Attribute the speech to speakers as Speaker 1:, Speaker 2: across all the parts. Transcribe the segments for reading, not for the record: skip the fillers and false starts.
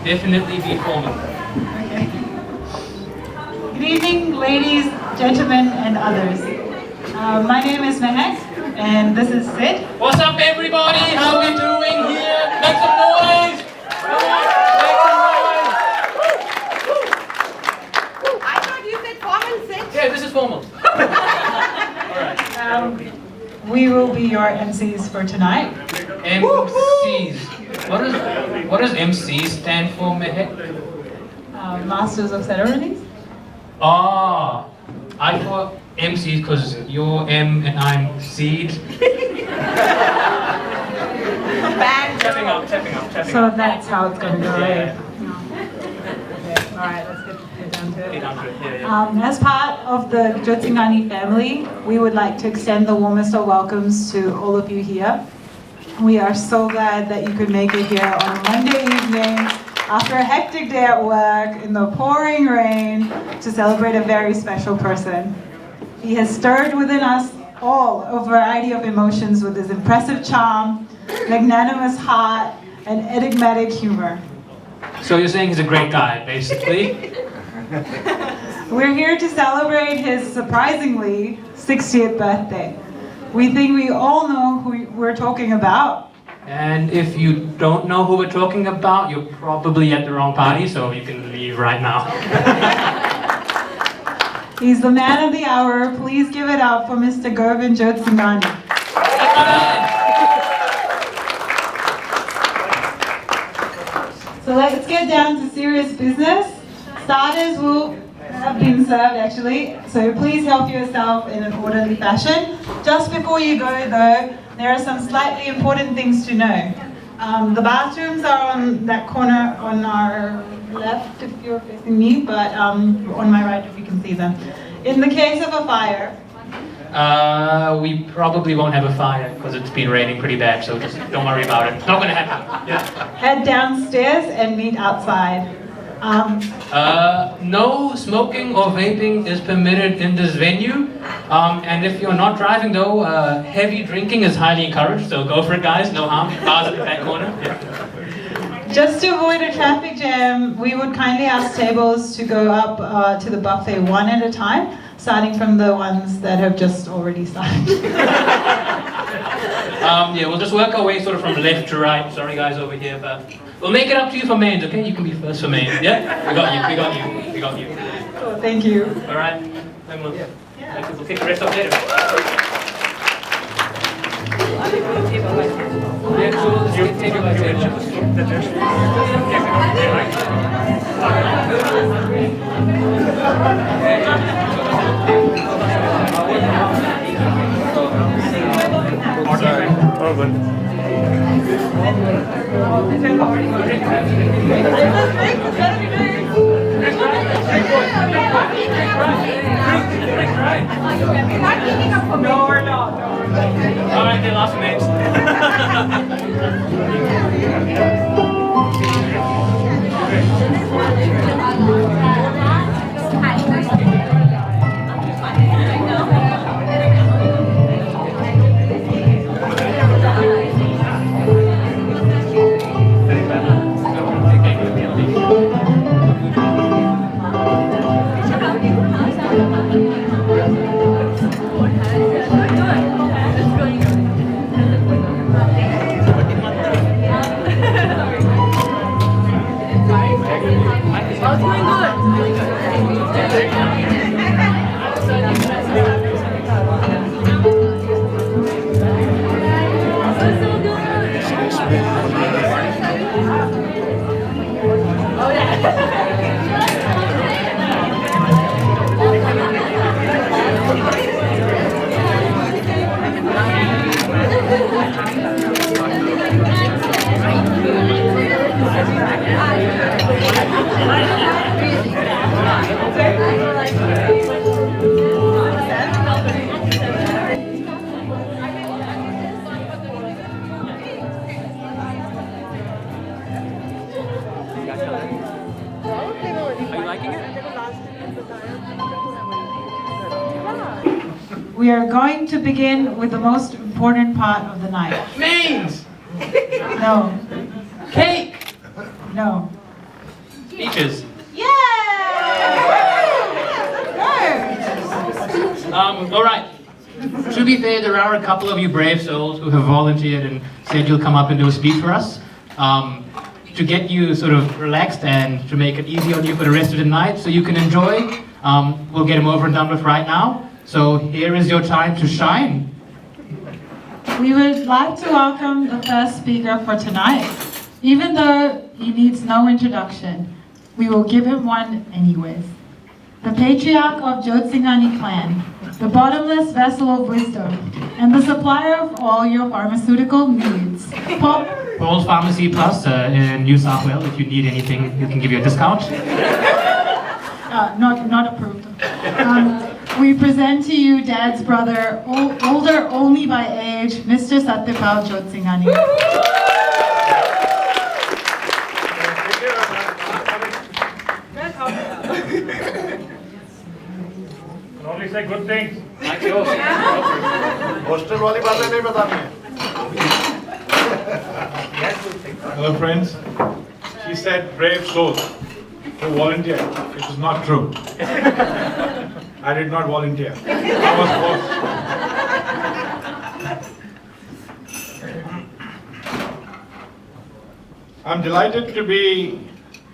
Speaker 1: definitely be formal.
Speaker 2: Okay. Good evening, ladies, gentlemen, and others. My name is Mehak, and this is Sid.
Speaker 1: What's up, everybody? How we doing here? Make some noise! Come on, make some noise!
Speaker 3: I thought you said formal, Sid.
Speaker 1: Yeah, this is formal. Alright.
Speaker 2: We will be your MCs for tonight.
Speaker 1: MCs. What does MC stand for, Mehek?
Speaker 2: Masters of Ceremonies.
Speaker 1: Ah, I thought MCs because you're M and I'm seed.
Speaker 3: Bad.
Speaker 1: Tapping up.
Speaker 2: So that's how it's going to go, right? Okay, all right, let's get down to it. As part of the Jyotsingani family, we would like to extend the warmest of welcomes to all of you here. We are so glad that you could make it here on a Monday evening after a hectic day at work in the pouring rain to celebrate a very special person. He has stirred within us all a variety of emotions with his impressive charm, magnanimous heart, and enigmatic humor.
Speaker 1: So you're saying he's a great guy, basically?
Speaker 2: We're here to celebrate his surprisingly 60th birthday. We think we all know who we're talking about.
Speaker 1: And if you don't know who we're talking about, you're probably at the wrong party, so you can leave right now.
Speaker 2: He's the man of the hour. Please give it up for Mr. Govind Jyotsingani. So let's get down to serious business. Starters will have been served actually, so please help yourself in an orderly fashion. Just before you go though, there are some slightly important things to know. The bathrooms are on that corner on our left if you're facing me, but on my right if you can see them. In the case of a fire,
Speaker 1: we probably won't have a fire because it's been raining pretty bad, so just don't worry about it. It's not gonna happen. Yeah.
Speaker 2: head downstairs and meet outside.
Speaker 1: No smoking or vaping is permitted in this venue. And if you're not driving though, heavy drinking is highly encouraged, so go for it guys, no harm. Bars at the back corner. Yeah.
Speaker 2: Just to avoid a traffic jam, we would kindly ask tables to go up to the buffet one at a time, starting from the ones that have just already started.
Speaker 1: Yeah, we'll just work our way sort of from left to right. Sorry guys over here, but we'll make it up to you for mains, okay? You can be first for mains, yeah? We got you.
Speaker 2: Cool, thank you.
Speaker 1: Alright, then we'll kick the rest up later. Yeah, so we'll just take it by
Speaker 4: Oh, good.
Speaker 2: No, we're not.
Speaker 1: Alright, they lost mates.
Speaker 2: We are going to begin with the most important part of the night.
Speaker 1: Mains!
Speaker 2: No,
Speaker 1: Cake!
Speaker 2: no.
Speaker 1: Speeches.
Speaker 2: Yeah!
Speaker 1: All right. To be fair, there are a couple of you brave souls who have volunteered and said you'll come up and do a speech for us. To get you sort of relaxed and to make it easy on you for the rest of the night so you can enjoy, we'll get them over and done with right now. So here is your time to shine.
Speaker 2: We would like to welcome the first speaker for tonight. Even though he needs no introduction, we will give him one anyways. The patriarch of Jotsingani clan, the bottomless vessel of wisdom, and the supplier of all your pharmaceutical needs.
Speaker 1: Paul's Pharmacy Plus in New South Wales. If you need anything, you can give you a discount.
Speaker 2: Not approved. We present to you Dad's brother, older only by age, Mr. Satyapal Jotsingani.
Speaker 4: Only say good things.
Speaker 5: Hostel वाली बातें नहीं बतानी है. Hello friends. She said brave souls who volunteered. It is not true. I did not volunteer. I was forced. I'm delighted to be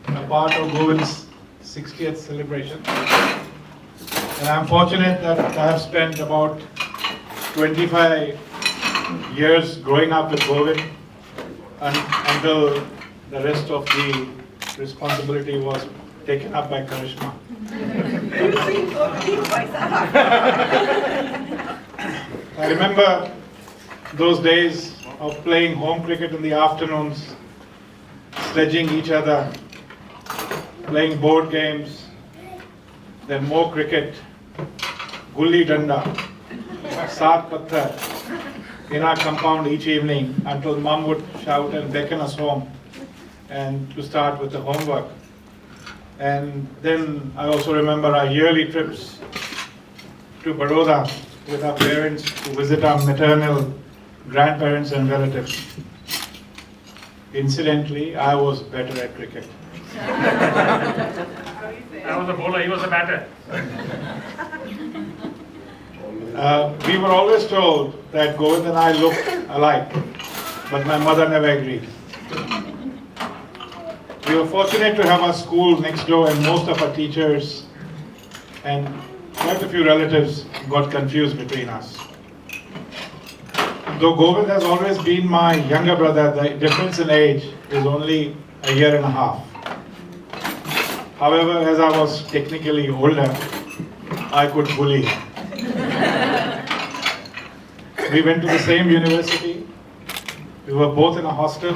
Speaker 5: a part of Govind's 60th celebration. And I'm fortunate that I have spent about 25 years growing up with Govind until the rest of the responsibility was taken up by Karishma. I remember those days of playing home cricket in the afternoons, sledging each other, playing board games, then more cricket, gulli danda, saat patthar in our compound each evening until Mum would shout and beckon us home and to start with the homework. And then I also remember our yearly trips to Baroda with our parents to visit our maternal grandparents and relatives. Incidentally, I was better at cricket.
Speaker 4: I was a bowler, he was a batter.
Speaker 5: We were always told that Govind and I looked alike, but my mother never agreed. We were fortunate to have our school next door, and most of our teachers and quite a few relatives got confused between us. Though Govind has always been my younger brother, the difference in age is only a year and a half. However, as I was technically older, I could bully him. We went to the same university, we were both in a hostel,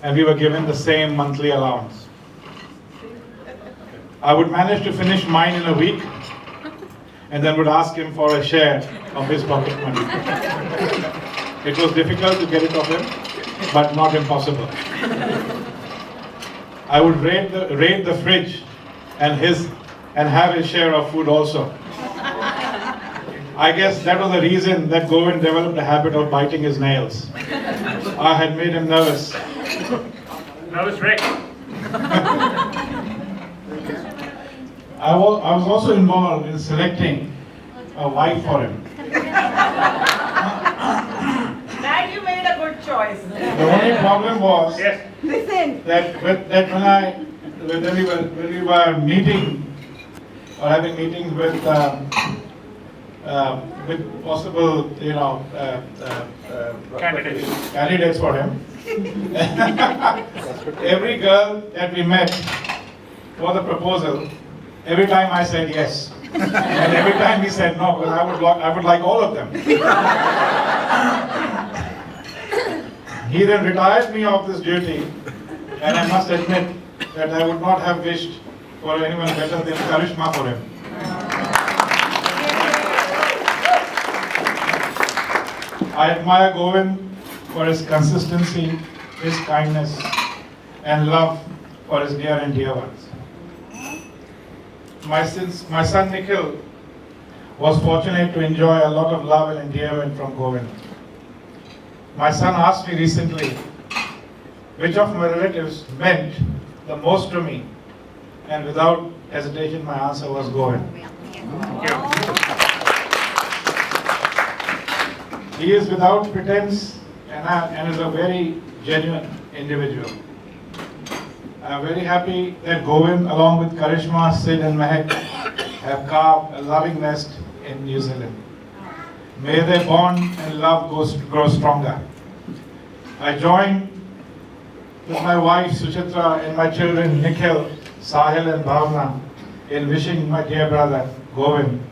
Speaker 5: and we were given the same monthly allowance. I would manage to finish mine in a week, and then would ask him for a share of his pocket money. It was difficult to get it of him, but not impossible. I would raid the fridge and have his share of food also. I guess that was the reason that Govind developed a habit of biting his nails. I had made him nervous.
Speaker 4: Nervous wreck.
Speaker 5: I was also involved in selecting a wife for him.
Speaker 3: Dad, you made a good choice.
Speaker 5: The only problem was
Speaker 4: Yes.
Speaker 3: Listen.
Speaker 5: that when we were meeting or having meetings with possible, candidates for him. Every girl that we met for the proposal, every time I said yes, and every time he said no, because I would like all of them. He then retired me of this duty, and I must admit that I would not have wished for anyone better than Karishma for him. I admire Govind for his consistency, his kindness, and love for his near and dear ones. My son Nikhil was fortunate to enjoy a lot of love and endearment from Govind. My son asked me recently which of my relatives meant the most to me And without hesitation, my answer was Govind. He is without pretense and is a very genuine individual. I'm very happy that Govind, along with Karishma, Sid and Mehak, have carved a loving nest in New Zealand. May their bond and love grow stronger. I join with my wife Suchitra and my children Nikhil, Sahil and Bhavna in wishing my dear brother Govind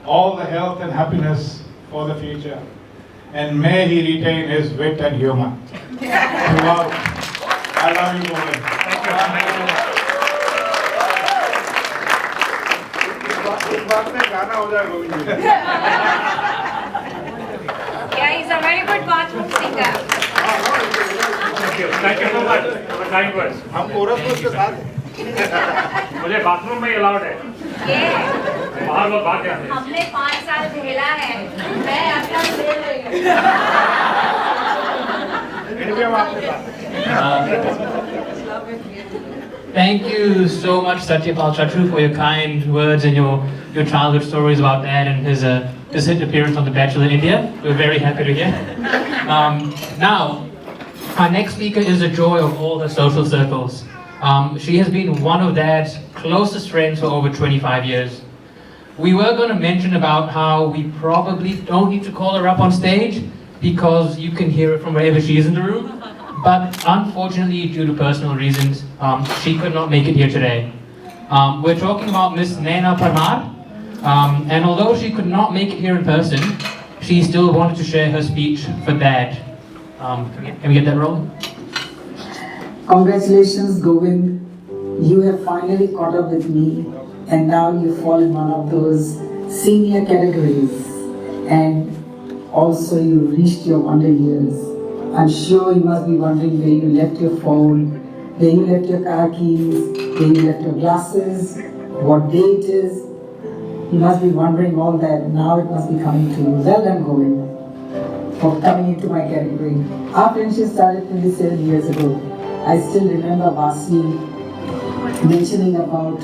Speaker 5: all the health and happiness for the future. And may he retain his wit and humor throughout. I love you, Govind.
Speaker 6: Yeah, he's a very good bathroom singer.
Speaker 4: Thank you so much for the kind words.
Speaker 5: हम coarse में उसके साथ हैं।
Speaker 4: मुझे bathroom में allowed है,
Speaker 6: ये
Speaker 4: बाहर लोग भाग जाते हैं।
Speaker 6: हमने 5 साल झेला है, मैं अपना झेल रही हूँ।
Speaker 5: इनके हम आपके साथ हैं।
Speaker 1: Thank you so much, Satyapal Chatru, for your kind words and your childhood stories about Dad and his hit appearance on The Bachelor India. We're very happy to hear. Now, our next speaker is a joy of all the social circles. She has been one of Dad's closest friends for over 25 years. We were going to mention about how we probably don't need to call her up on stage because you can hear it from wherever she is in the room. But unfortunately, due to personal reasons, she could not make it here today. We're talking about Miss Naina Parmar. And although she could not make it here in person, she still wanted to share her speech for Dad. Can we get that rolling?
Speaker 7: Congratulations, Govind. You have finally caught up with me, and now you fall in one of those senior categories. And also, you reached your wonder years. I'm sure you must be wondering where you left your phone, where you left your car keys, where you left your glasses, what day it is. You must be wondering all that. Now it must be coming to you. Well done, Govind, for coming into my category. Our friendship started 27 years ago. I still remember Vasi mentioning about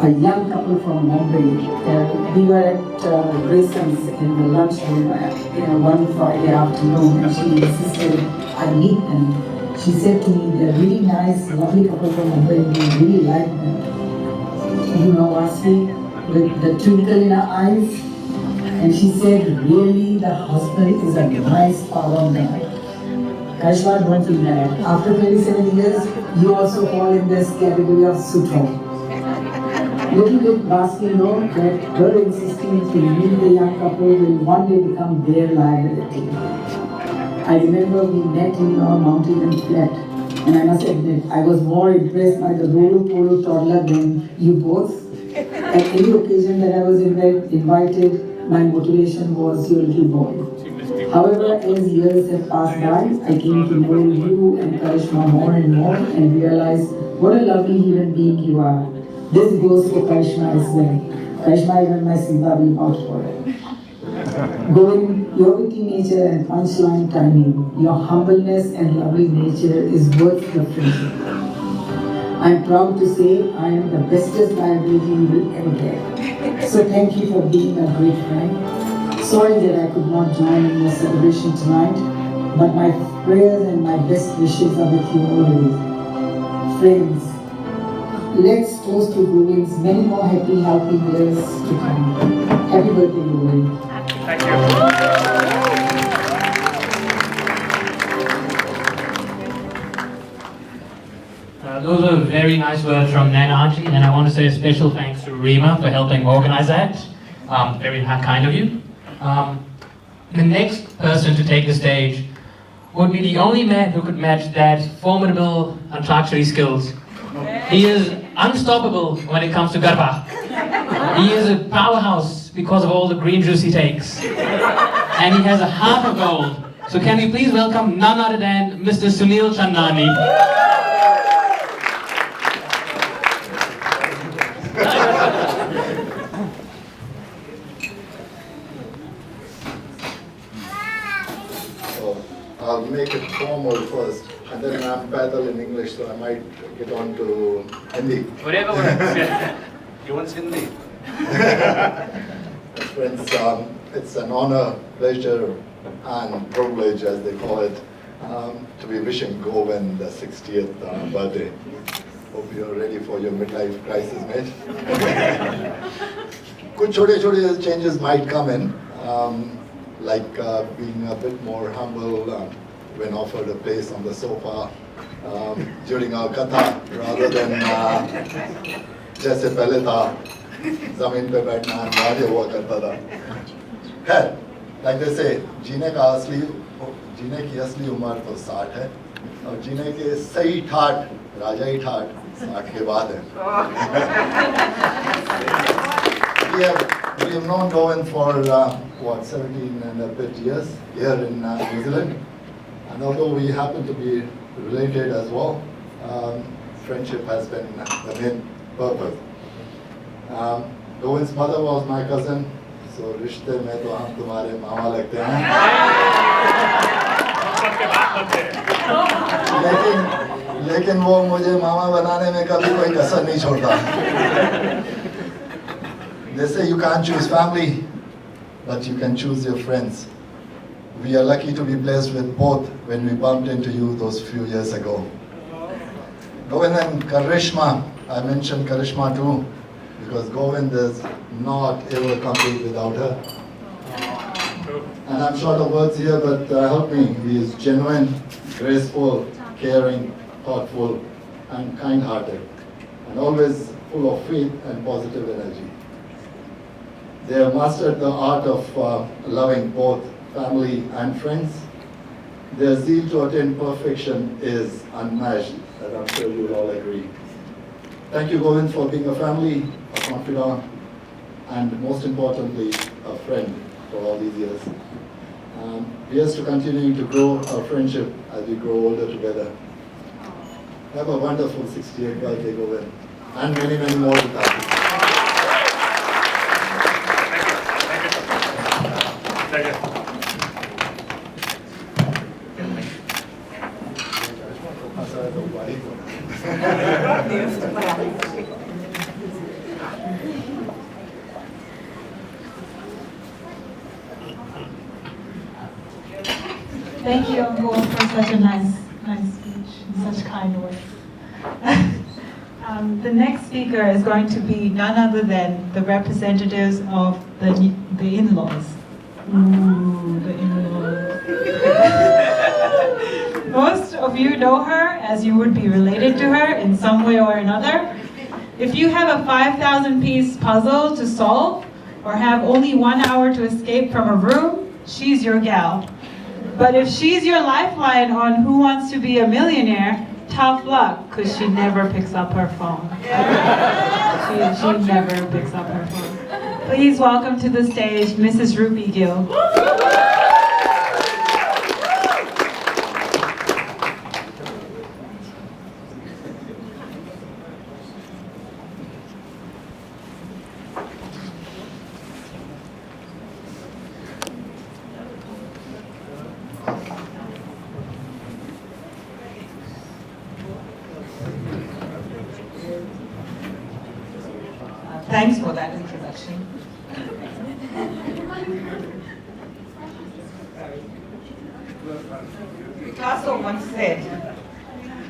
Speaker 7: a young couple from Mumbai. We were at Grayson's in the lunchroom one Friday afternoon, and she insisted I meet them. She said to me, they're really nice, lovely couple from Mumbai, we really like them. You know Vasi, with the twinkle in her eyes, and she said, really, the husband is a nice power guy. Karishma, don't feel bad. After 27 years, you also fall in this category of Sutro. Little did Basi know that her insisting to meet the young couple will one day become their liability. I remember we met in our Mount Eden flat, and I must admit, I was more impressed by the Rolo Polo toddler than you both. At any occasion that I was invited, my motivation was your little boy. However, as years have passed by, I came to know you and Karishma more and more and realized what a lovely human being you are. This goes for Karishma as well. Karishma, even my Simba will vouch for it. Govind, your witty nature and punchline timing, your humbleness and lovely nature is worth the friendship. I am proud to say I am the bestest liability you will ever get. So thank you for being a great friend. Sorry that I could not join in your celebration tonight, but my prayers and my best wishes are with you always. Friends, let's toast to Govind's many more happy, healthy years to come. Happy birthday, Govind.
Speaker 4: Thank you.
Speaker 1: Those are very nice words from Nana Auntie, and I want to say a special thanks to Rima for helping organize that. Very kind of you. The next person to take the stage would be the only man who could match Dad's formidable Antakshari skills. He is unstoppable when it comes to Garba. He is a powerhouse because of all the green juice he takes. And he has a heart of gold. So can we please welcome none other than Mr. Sunil Chandani.
Speaker 8: I'll make it formal first, and then I'm पैदल in English, so I might get on to Hindi.
Speaker 1: Whatever works.
Speaker 9: You want Hindi?
Speaker 8: Friends, it's an honor, pleasure, and privilege, as they call it, to be wishing Govind the 60th birthday. Hope you're ready for your midlife crisis, mate. Good छोटे changes might come in, like being a bit more humble when offered a place on the sofa during our katha, rather than जैसे पहले था ज़मीन पे बैठना अनिवार्य हुआ करता था. खैर, like they say, जीने की असली उम्र तो 60 है और जीने के सही ठाठ, राजाई ठाठ 60 के बाद है. We have known Govind for 17 and a bit years here in New Zealand, and although we happen to be related as well, friendship has been the main purpose. Govind's mother was my cousin, so रिश्ते में तो हम तुम्हारे मामा लगते हैं. लेकिन वो मुझे मामा बनाने में कभी कोई कसर नहीं छोड़ता. They say you can't choose family, but you can choose your friends. We are lucky to be blessed with both when we bumped into you those few years ago. Govind and Karishma, I mentioned Karishma too, because Govind is not ever complete without her. And I'm short of words here, but help me. He is genuine, graceful, caring, thoughtful, and kind-hearted, and always full of faith and positive energy. They have mastered the art of loving both family and friends. Their zeal to attain perfection is unmatched, and I'm sure you will all agree. Thank you, Govind, for being a family, a confidant, and most importantly, a friend for all these years. Here's to continuing to grow our friendship as we grow older together. Have a wonderful 68th birthday, Govind, and many, many more to come.
Speaker 2: Thank you, Uncle, for such a nice speech and such kind words. The next speaker is going to be none other than the representatives of the in-laws. Ooh, the in-laws. Most of you know her, as you would be related to her in some way or another. If you have a 5,000-piece puzzle to solve, or have only 1 hour to escape from a room, she's your gal. But if she's your lifeline on Who Wants to Be a Millionaire, tough luck, because she never picks up her phone. She never picks up her phone. Please welcome to the stage, Mrs. Ruby Gill. Thanks for that introduction. Picasso once said,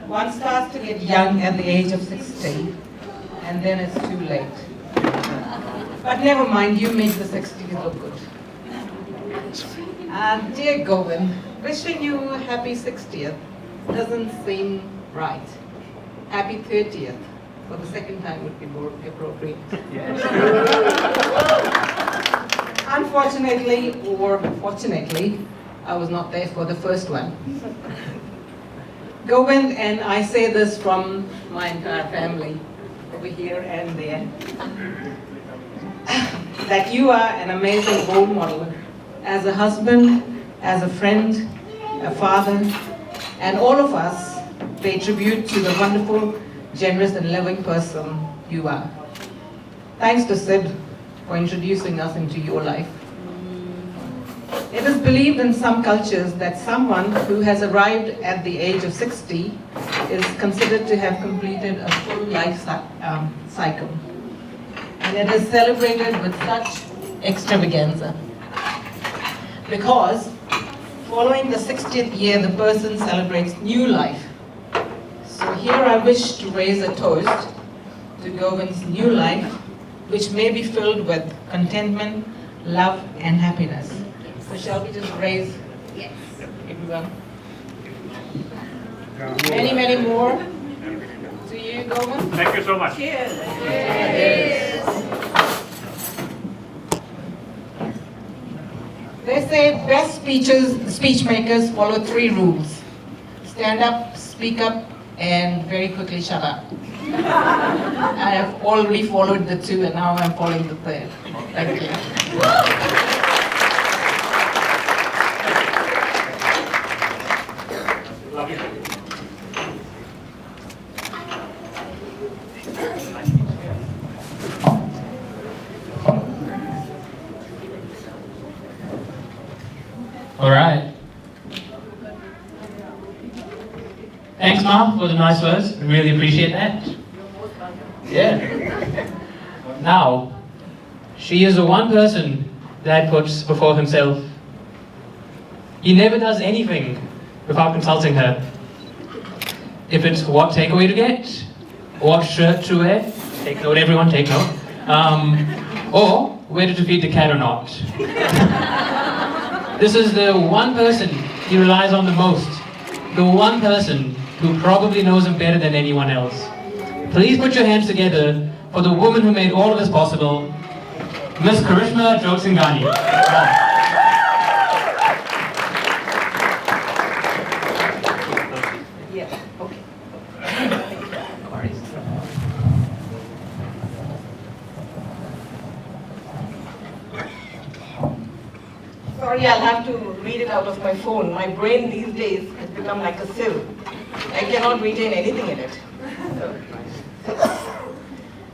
Speaker 2: one starts to get young at the age of 60, and then it's too late. But never mind, you make the 60s look good. Dear Govind, wishing you a happy 60th doesn't seem right. Happy 30th. For the second time would be more appropriate. Unfortunately, or fortunately, I was not there for the first one. Govind, and I say this from my entire family, over here and there, that you are an amazing role model as a husband, as a friend, a father, and all of us pay tribute to the wonderful, generous and loving person you are. Thanks to Sid for introducing us into your life.
Speaker 9: It is believed in some cultures that someone who has arrived at the age of 60 is considered to have completed a full life cycle. And it is celebrated with such extravaganza. Because following the 60th year, the person celebrates new life. So here I wish to raise a toast to Govind's new life, which may be filled with contentment, love, and happiness. So shall we just raise,
Speaker 6: Yes.
Speaker 9: everyone? Many, many more to you, Govind.
Speaker 4: Thank you so much.
Speaker 9: They say best speech makers follow 3 rules. Stand up, speak up, and very quickly shut up. I have already followed the 2 and now I'm following the 3rd. Thank you.
Speaker 1: All right. Thanks, Ma, for the nice words. I really appreciate that. Yeah. Now, she is the one person Dad puts before himself. He never does anything without consulting her. If it's what takeaway to get, what shirt to wear, take note everyone, take note, or whether to feed the cat or not. This is the one person he relies on the most, the one person who probably knows him better than anyone else. Please put your hands together for the woman who made all of this possible, Miss Karishma Jyotsingani.
Speaker 3: Sorry, I'll have to read it out of my phone. My brain these days has become like a sieve. I cannot retain anything in it.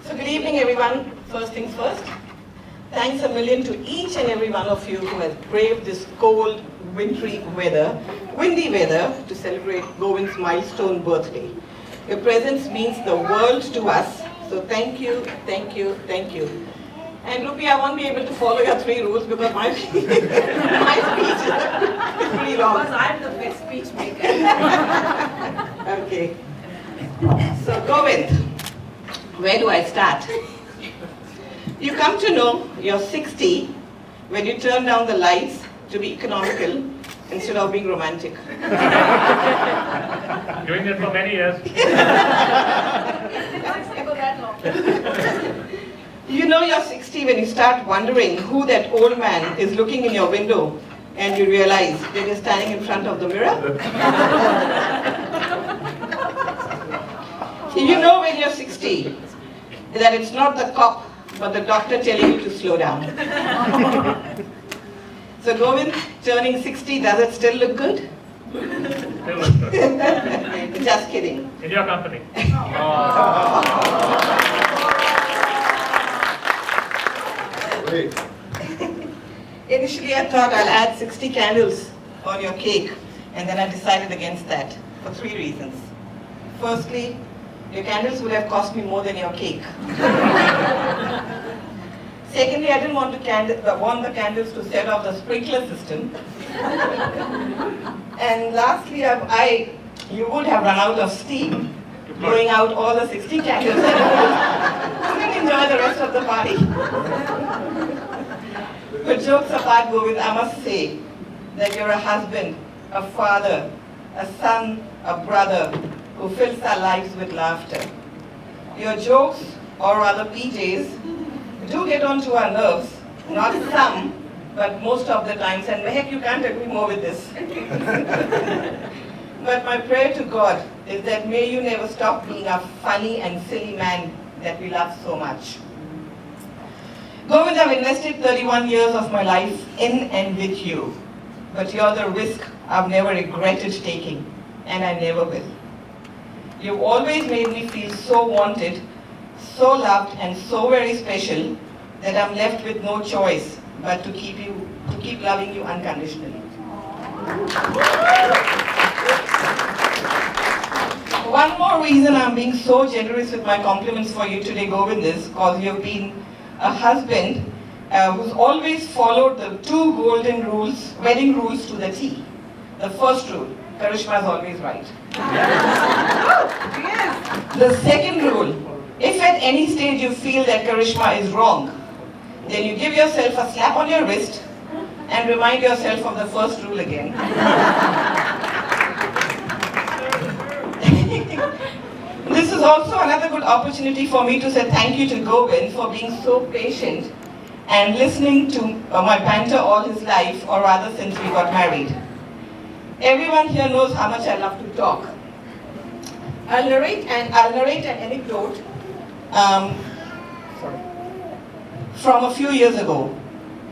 Speaker 3: So good evening, everyone. First things first. Thanks a million to each and every one of you who has braved this cold, windy weather to celebrate Govind's milestone birthday. Your presence means the world to us. So thank you, thank you, thank you. And Rupi, I won't be able to follow your 3 rules because my speech is pretty long.
Speaker 6: Because I'm the best speech maker.
Speaker 3: Okay. So Govind, where do I start? You come to know you're 60 when you turn down the lights to be economical instead of being romantic.
Speaker 4: Doing it for many years.
Speaker 3: You know you're 60 when you start wondering who that old man is looking in your window and you realize that you're standing in front of the mirror. You know when you're 60 that it's not the cop but the doctor telling you to slow down. So Govind, turning 60, does it still look good?
Speaker 4: Still looks good.
Speaker 3: Just kidding.
Speaker 4: In your company.
Speaker 8: Great.
Speaker 3: Initially I thought I'll add 60 candles on your cake, and then I decided against that for 3 reasons. Firstly, your candles would have cost me more than your cake. Secondly, I didn't want the candles to set off the sprinkler system. And lastly, you would have run out of steam blowing out all the 60 candles and enjoy the rest of the party. But jokes apart, Govind, I must say that you're a husband, a father, a son, a brother who fills our lives with laughter. Your jokes, or rather PJs, do get onto our nerves, not some, but most of the times, and heck, you can't agree more with this. But my prayer to God is that may you never stop being a funny and silly man that we love so much. Govind, I've invested 31 years of my life in and with you, but you're the risk I've never regretted taking, and I never will. You've always made me feel so wanted, so loved, and so very special that I'm left with no choice but to keep keep loving you unconditionally. One more reason I'm being so generous with my compliments for you today, Govind, is because you've been a husband who's always followed the 2 golden rules, wedding rules to the T. The first rule, Karishma is always right. The second rule, if at any stage you feel that Karishma is wrong, then you give yourself a slap on your wrist and remind yourself of the first rule again. This is also another good opportunity for me to say thank you to Govind for being so patient and listening to my banter all his life, or rather since we got married. Everyone here knows how much I love to talk. I'll narrate an anecdote from a few years ago.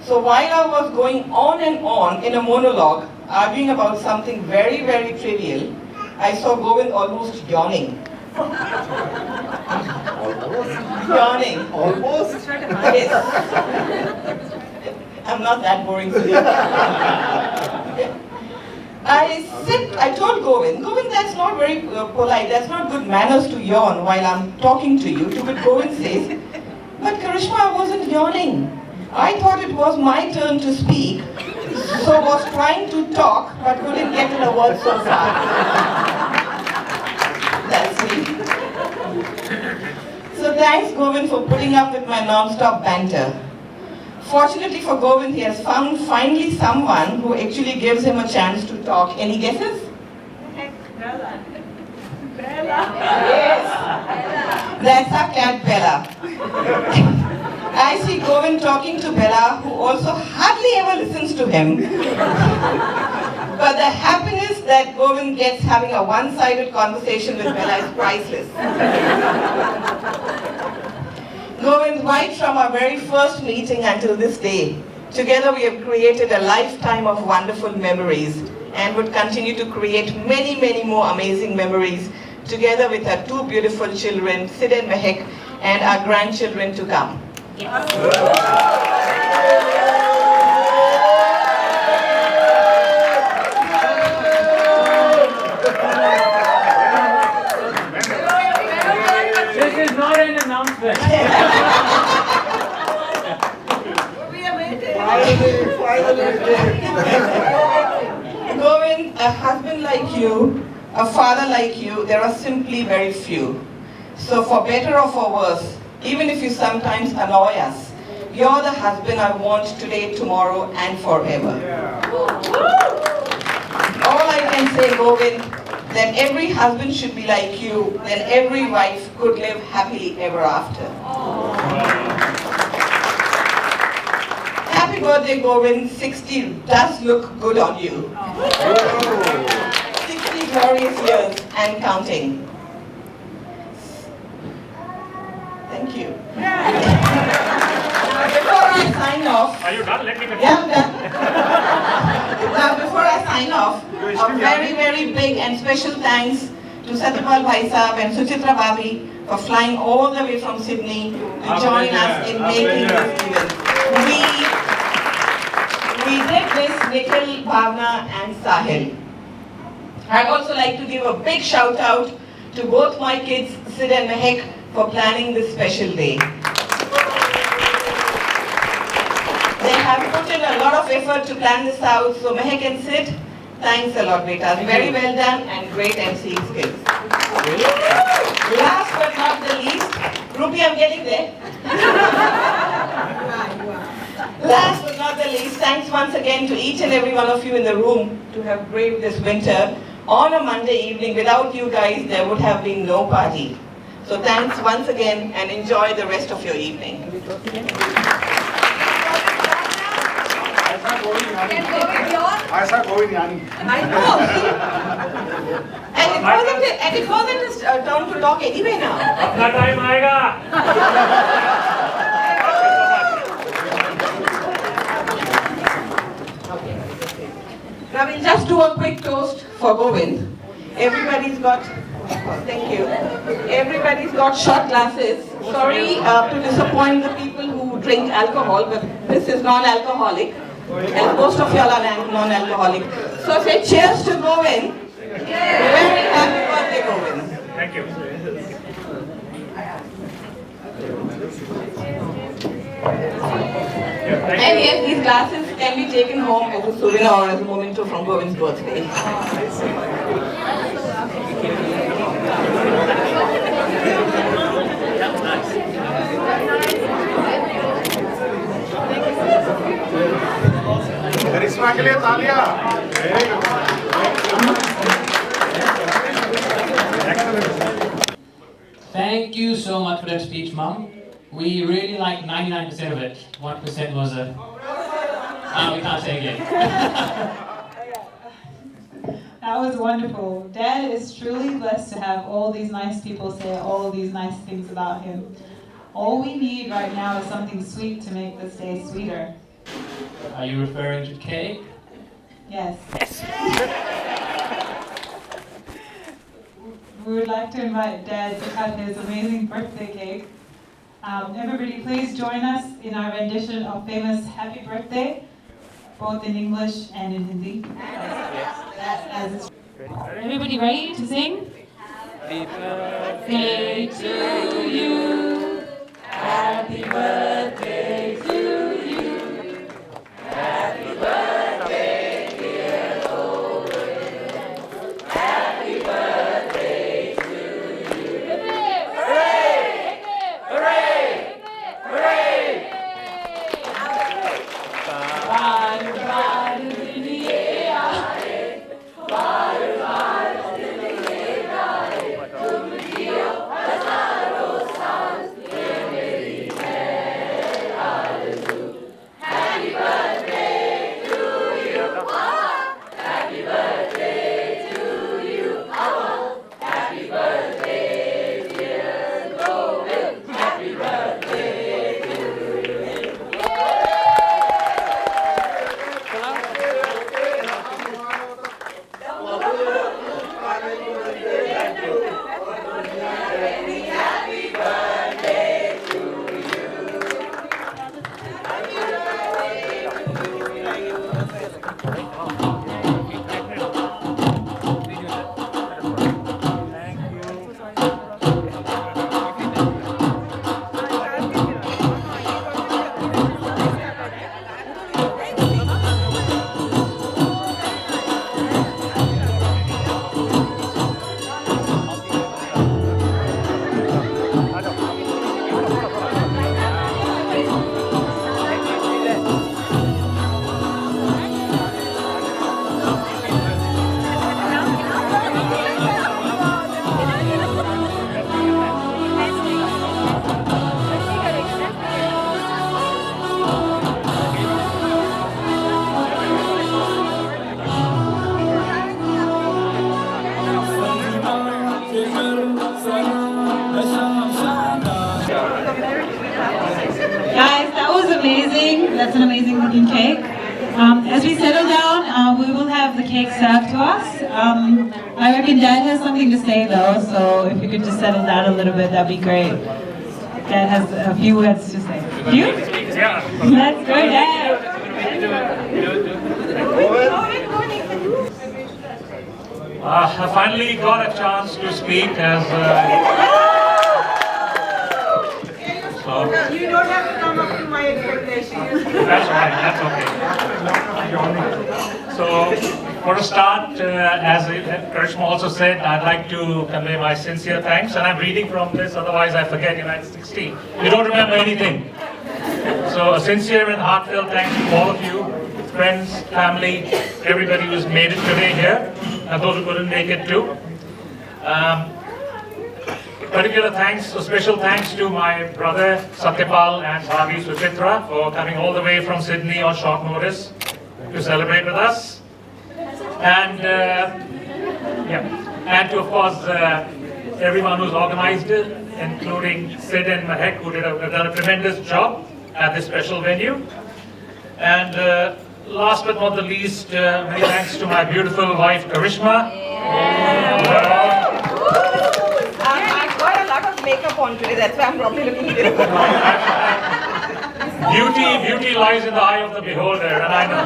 Speaker 3: So while I was going on and on in a monologue, arguing about something very, very trivial, I saw Govind almost yawning. Yawning.
Speaker 8: Almost.
Speaker 3: Yes. I'm not that boring to you. I told Govind, that's not very polite, that's not good manners to yawn while I'm talking to you. To which Govind says, but Karishma, I wasn't yawning. I thought it was my turn to speak, so was trying to talk, but couldn't get in a word so far. That's me. So thanks, Govind, for putting up with my non-stop banter. Fortunately for Govind, he has found finally someone who actually gives him a chance to talk. Any guesses?
Speaker 2: Bella.
Speaker 3: Yes. That's our cat, Bella. I see Govind talking to Bella, who also hardly ever listens to him. But the happiness that Govind gets having a one-sided conversation with Bella is priceless. Govind, right from our very first meeting until this day, together we have created a lifetime of wonderful memories and would continue to create many, many more amazing memories together with our 2 beautiful children, Sid and Mehek, and our grandchildren to come.
Speaker 1: This is not an announcement.
Speaker 3: Govind, a husband like you, a father like you, there are simply very few. So for better or for worse, even if you sometimes annoy us, you're the husband I want today, tomorrow, and forever. All I can say, Govind, that every husband should be like you, then every wife could live happily ever after. Happy birthday, Govind. 60 does look good on you. 60 glorious years and counting. Thank you. Before I sign off,
Speaker 4: Are you done? Let me continue.
Speaker 3: yeah, I'm done. Now, before I sign off, a very, very big and special thanks to Satyapal Bhai Sahab and Suchitra Bhabi for flying all the way from Sydney to join us in making this event. We did this, Nikhil, Bhavna and Sahil. I'd also like to give a big shout out to both my kids, Sid and Mehek, for planning this special day. They have put in a lot of effort to plan this out, so Mehek and Sid, thanks a lot, betas. Very well done and great MC skills. Last but not the least, Rupi, I'm getting there. Last but not the least, thanks once again to each and every one of you in the room to have braved this winter on a Monday evening. Without you guys, there would have been no party. So thanks once again and enjoy the rest of your evening.
Speaker 8: I saw Govind Yanni.
Speaker 3: I know. And it wasn't his turn to talk anyway now.
Speaker 4: अपना time आएगा.
Speaker 3: Now we'll just do a quick toast for Govind. Everybody's got, thank you. Everybody's got shot glasses. Sorry to disappoint the people who drink alcohol, but this is non-alcoholic. And most of y'all are non-alcoholic. So say cheers to Govind. Very happy birthday, Govind.
Speaker 4: Thank you.
Speaker 3: And yes, these glasses can be taken home as a souvenir or as a memento from Govind's birthday.
Speaker 5: करिश्मा के लिए तालियां।
Speaker 1: Thank you so much for that speech, Mum. We really liked 99% of it. 1% was a... we can't say again.
Speaker 2: That was wonderful. Dad is truly blessed to have all these nice people say all these nice things about him. All we need right now is something sweet to make this day sweeter.
Speaker 1: Are you referring to cake?
Speaker 2: Yes. We would like to invite Dad to cut his amazing birthday cake. Everybody please join us in our rendition of famous Happy Birthday, both in English and in Hindi. Everybody ready to sing? Happy birthday to you. Happy birthday to you. Happy birthday, dear Govind. Happy birthday to you. Hooray! Hooray! Hooray! Baru baru diliye aaye, baru baru diliye aaye, tum jiyo hazaron saal, ye meri hai arzu. Happy birthday to you, happy birthday to you, happy birthday dear Govind, happy birthday to you. Guys, that was amazing. That's an amazing looking cake. As we settle down, we will have the cake served to us. I reckon Dad has something to say though, so if you could just settle down a little bit, that'd be great. Dad has a few words to say. You?
Speaker 4: Yeah.
Speaker 2: Let's go, Dad.
Speaker 4: I finally got a chance to speak as
Speaker 3: You don't have to come up to my expectations.
Speaker 4: that's right, that's okay. So, for a start, as Karishma also said, I'd like to convey my sincere thanks, and I'm reading from this, otherwise I forget, at 16. You don't remember anything. So, a sincere and heartfelt thanks to all of you, friends, family, everybody who's made it today here, and those who couldn't make it too. Particular thanks, a special thanks to my brother Satyapal and Bhavi Suchitra for coming all the way from Sydney on short notice to celebrate with us. And and to of course everyone who's organized it, including Sid and Mahek, who have done a tremendous job at this special venue. And last but not the least, many thanks to my beautiful wife Karishma.
Speaker 3: I've got a lot of makeup on today, that's why I'm probably looking beautiful.
Speaker 4: Beauty lies in the eye of the beholder, and I know.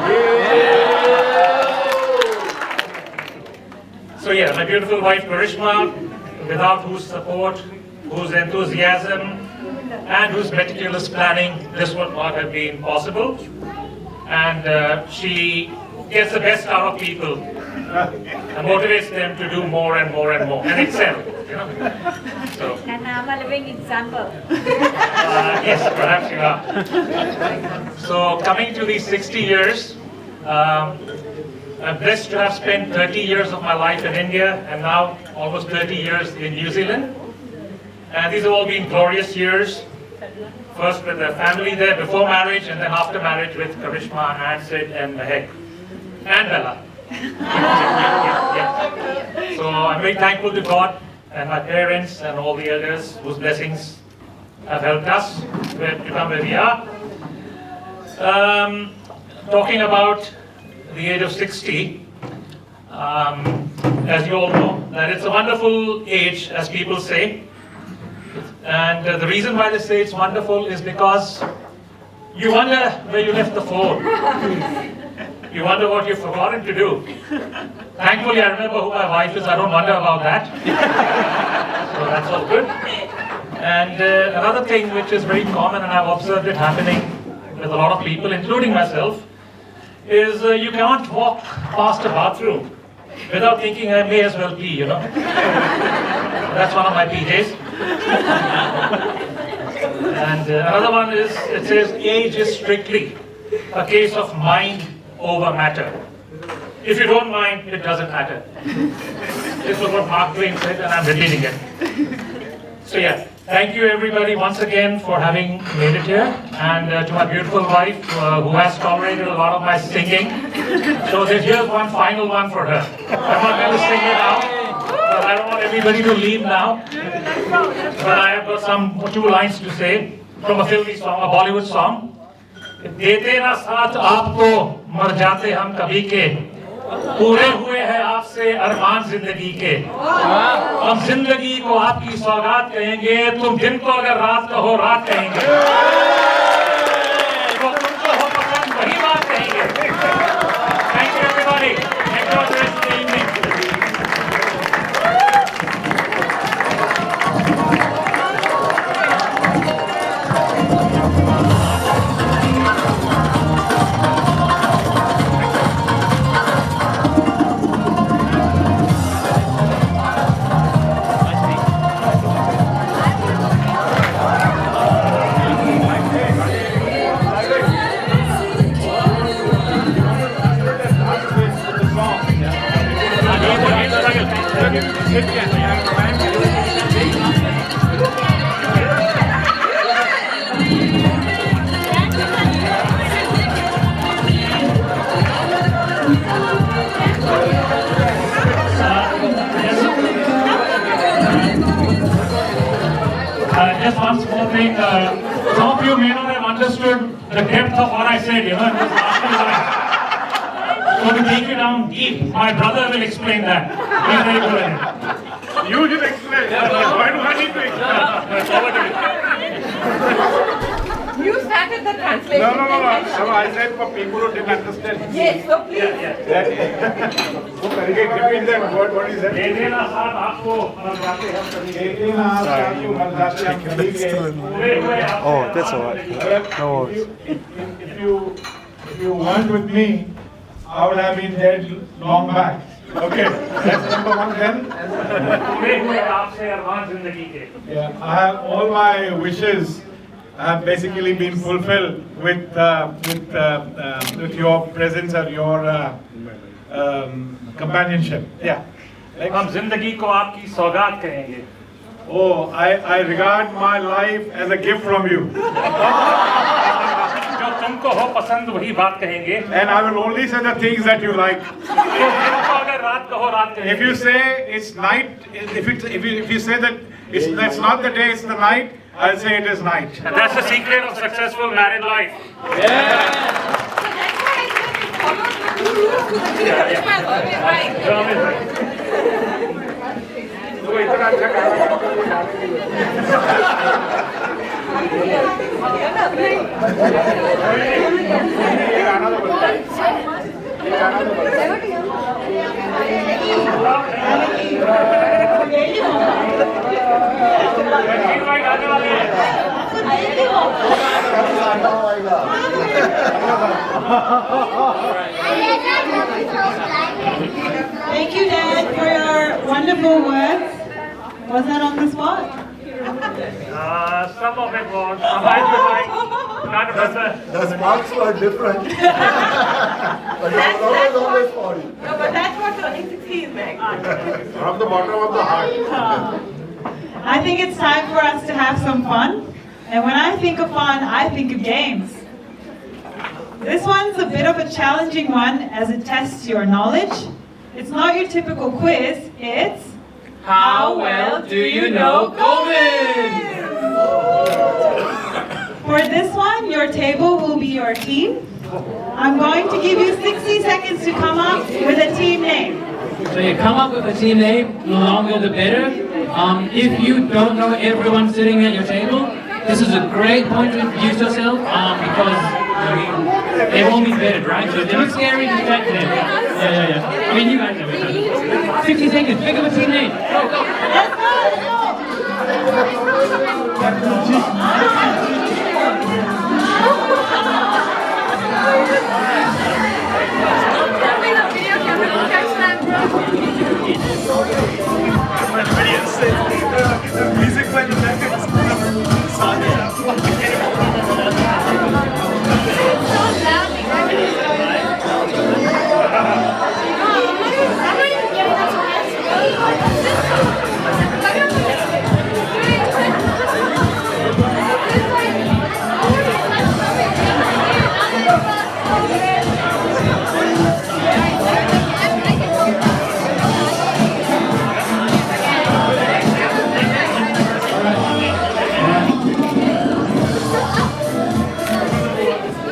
Speaker 4: So yeah, my beautiful wife Karishma, without whose support, whose enthusiasm, and whose meticulous planning, this would not have been possible. And she gets the best out of people and motivates them to do more and more and more and excel. You know? So,
Speaker 6: And I'm a living example.
Speaker 4: yes, perhaps you are. So coming to these 60 years, I'm blessed to have spent 30 years of my life in India and now almost 30 years in New Zealand. And these have all been glorious years. First with the family there before marriage, and then after marriage with Karishma and Sid and Mehek and Bella. Yeah. So I'm very thankful to God and my parents and all the elders whose blessings have helped us to become where we are. Talking about the age of 60, as you all know, that it's a wonderful age, as people say. And the reason why they say it's wonderful is because you wonder where you left the phone. You wonder what you've forgotten to do. Thankfully, I remember who my wife is. I don't wonder about that. So that's all good. And another thing which is very common, and I've observed it happening with a lot of people, including myself, is you can't walk past a bathroom without thinking I may as well pee, you know. That's one of my PJs. And another one is, it says, age is strictly a case of mind over matter. If you don't mind, it doesn't matter. This is what Mark Twain said, and I'm repeating it. So yeah, thank you everybody once again for having made it here, and to my beautiful wife who has tolerated a lot of my singing. So here's one final one for her. I'm not going to sing it out, because I don't want everybody to leave now. But I have got two lines to say from a filmy song, a Bollywood song. देते ना साथ आपको मर जाते हम कभी के पूरे हुए हैं आपसे अरमान जिंदगी के हम जिंदगी को आपकी सौगात कहेंगे तुम दिन को अगर रात कहो रात कहेंगे तो तुमको हो पसंद वही बात कहेंगे thank you everybody enjoy the rest of the evening Just one small thing. Some of you may not have understood the depth of what I said, you know, in this last line. So to take you down deep, my brother will explain that. Please very go ahead.
Speaker 5: You should explain. Why do I need to explain?
Speaker 3: You started the translation.
Speaker 5: No, I said for people who didn't understand.
Speaker 3: Yes, so please.
Speaker 5: Repeat that word, what is that?
Speaker 10: Oh, that's alright. No worries.
Speaker 5: If you weren't with me, I would have been dead long back. Okay, that's number one then. Yeah, I have all my wishes have basically been fulfilled with your presence and your companionship. Yeah.
Speaker 4: हम जिंदगी को आपकी सौगात कहेंगे.
Speaker 5: Oh, I regard my life as a gift from you.
Speaker 4: जो तुमको हो पसंद वही बात कहेंगे.
Speaker 5: And I will only say the things that you like.
Speaker 4: अगर रात कहो रात कहेंगे.
Speaker 5: If you say it's night, if you say that that's not the day, it's the night, I'll say it is night.
Speaker 4: And that's the secret of successful married life.
Speaker 3: Yeah.
Speaker 2: Thank you, Dad, for your wonderful words. Was that on the spot?
Speaker 4: Some of it was. Some I can't remember.
Speaker 8: The sparks were different. But it was always for you.
Speaker 3: No, but that's what turning 60 is like.
Speaker 5: From the bottom of the heart.
Speaker 2: I think it's time for us to have some fun. And when I think of fun, I think of games. This one's a bit of a challenging one as it tests your knowledge. It's not your typical quiz, it's
Speaker 1: How well do you know Govind?
Speaker 2: For this one, your table will be your team. I'm going to give you 60 seconds to come up with a team name.
Speaker 1: So you come up with a team name, the longer the better. If you don't know everyone sitting at your table, this is a great point to introduce yourself because they won't be vetted, right? So if they look scary, just check them. Yeah. I mean, you guys know it. 60 seconds, pick up a team name. Go, go.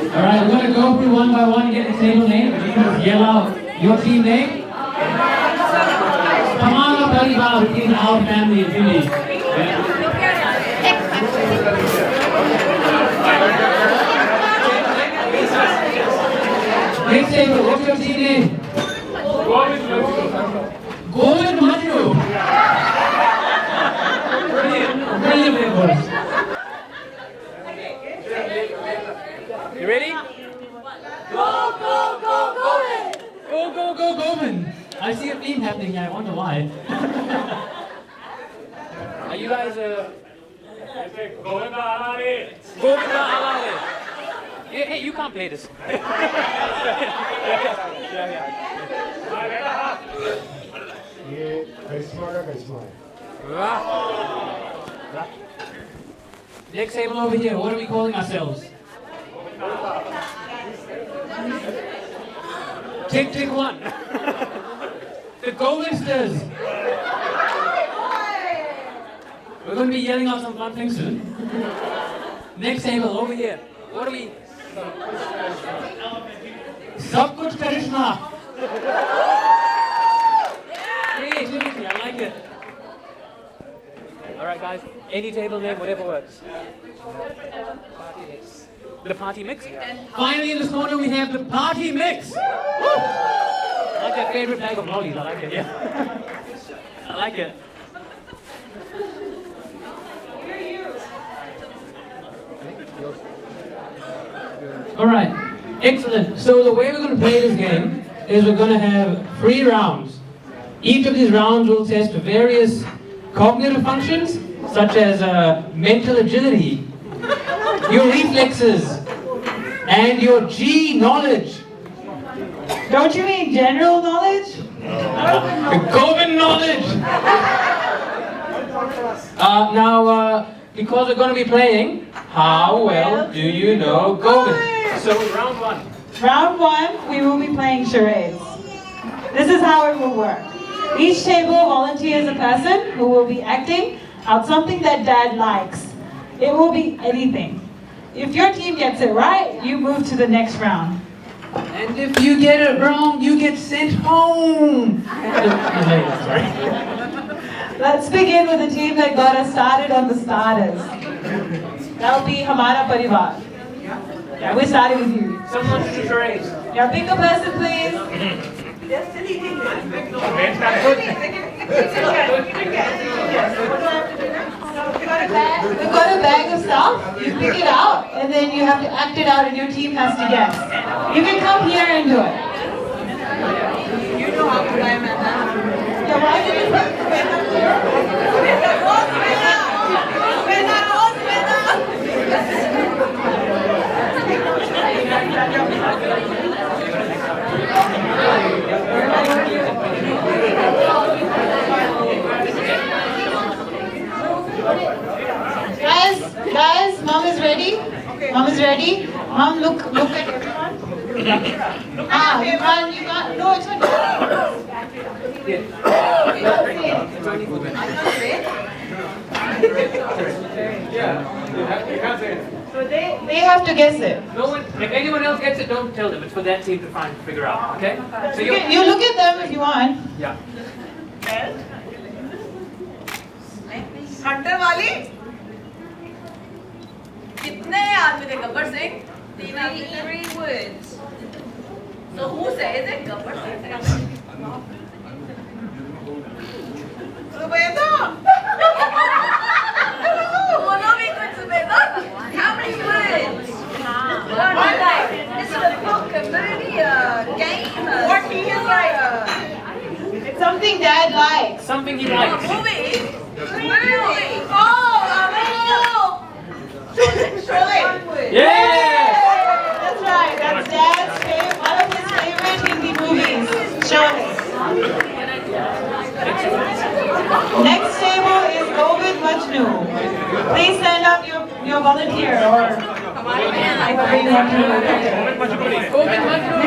Speaker 1: Alright, we're going to go through one by one and get the table name. You can just yell out your team name. Come on up, Alibaba, between our family and Philly. Next table, what's your team name? Govind Madhu. Brilliant, boys. You ready? Go, Govind! Go, Govind! I see a theme happening here, I wonder why. Are you guys,
Speaker 4: Govinda Alare.
Speaker 1: Govinda Alare? Hey, you can't play this. Next table over here, what are we calling ourselves? Tick, tick one. The Govindsters. We're going to be yelling out some fun things soon. Next table over here. What are we? Sab kuch Krishna. Creativity, I like it. Alright guys, any table name, whatever works. The party mix. Finally in this corner we have the party mix. Woo! I like that favorite bag of lollies, I like it, yeah. I like it. Alright, excellent. So the way we're going to play this game is we're going to have 3 rounds. Each of these rounds will test various cognitive functions, such as mental agility, your reflexes, and your G knowledge.
Speaker 2: Don't you mean general knowledge?
Speaker 1: The Govind knowledge! Because we're going to be playing, how well do you know Govind? So round 1.
Speaker 2: Round 1, we will be playing charades. This is how it will work. Each table volunteers a person who will be acting out something that Dad likes. It will be anything. If your team gets it right, you move to the next round.
Speaker 1: And if you get it wrong, you get sent home. Sorry.
Speaker 2: Let's begin with the team that got us started on the starters. That'll be Hamara Parivar. Yeah, we started with you.
Speaker 1: Someone to do charades.
Speaker 2: Yeah, pick a person, please.
Speaker 3: They're still eating this.
Speaker 4: Brains are good.
Speaker 2: We've got a bag of stuff. You pick it out, and then you have to act it out, and your team has to guess. You can come here and do it.
Speaker 3: You know how to climb at that.
Speaker 2: Yeah, why did you pick? Guys, mom is ready. Mom is ready. Mom, look at everyone. You can't. No, it's not. So they have to guess it.
Speaker 1: No one, if anyone else gets it, don't tell them. It's for that team to figure out. Okay? So
Speaker 2: You look at them if you want.
Speaker 1: Yeah.
Speaker 3: Hunter वाली कितने आदमी थे Gabbar Singh? 3 words. So who says it? Gabbar Singh. Zubeda. बोलो भी कुछ Zubeda. How many words? One life. This is a book, a movie, a game. What he is like?
Speaker 2: It's something Dad likes.
Speaker 1: Something he likes.
Speaker 3: Movie. Oh, Sholay.
Speaker 1: Yeah!
Speaker 2: That's right. That's Dad's favorite, one of his favorite Hindi movies. Sholay. Next table is Govind Majnu. Please stand up your volunteer or whatever you want to do.
Speaker 1: Govind Majnu.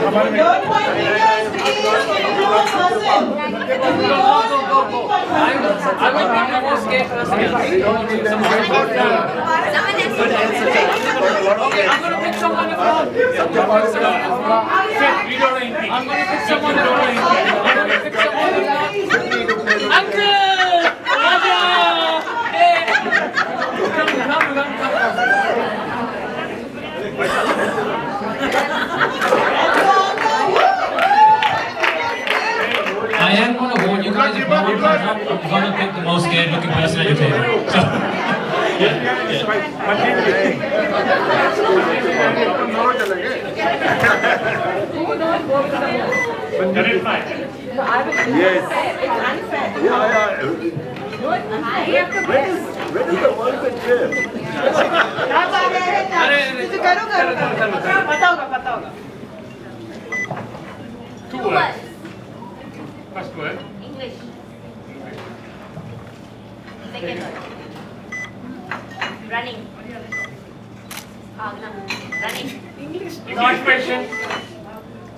Speaker 2: Don't point fingers, please. Can you do one person? If we don't,
Speaker 1: I will be the most scared person. Okay, I'm going to pick someone from. I'm going to pick someone from. Uncle! Raja! Hey! Come. I am going to warn you guys, if no one comes up, I'm going to pick the most scared looking person at your table. So,
Speaker 10: Yes. Where is the one that chair?
Speaker 2: पता होगा.
Speaker 4: 2 words. First word.
Speaker 6: English. Second word. Running. Running.
Speaker 4: English patient.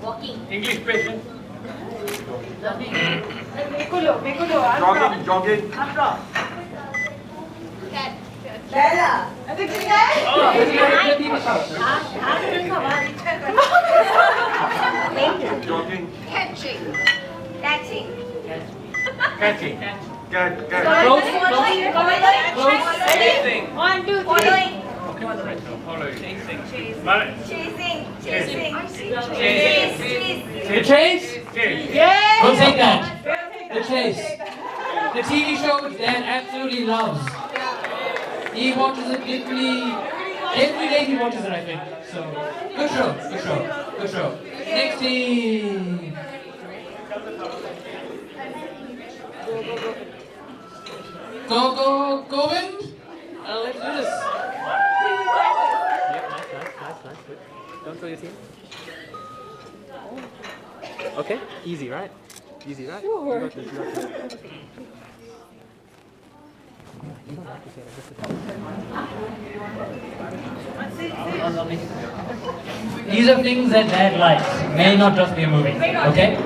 Speaker 6: Walking.
Speaker 4: English patient.
Speaker 10: Jogging.
Speaker 6: Cat.
Speaker 3: Bella.
Speaker 10: Jogging.
Speaker 6: Catching. Catching.
Speaker 4: Catching.
Speaker 10: Cat.
Speaker 1: close.
Speaker 6: Ready? 1, 2, 3. Following.
Speaker 4: Following.
Speaker 6: Chasing.
Speaker 1: The Chase?
Speaker 2: Yay!
Speaker 1: Don't take that. The Chase. The TV show which Dan absolutely loves. He watches it literally every day. He watches it, I think. So good show. Next team. Go, Govind. Let's do this. Nice. Good. Don't throw your team. Okay, easy, right? Sure. You got this. You don't have to say it, just These are things that Dad likes. May not just be a movie, okay?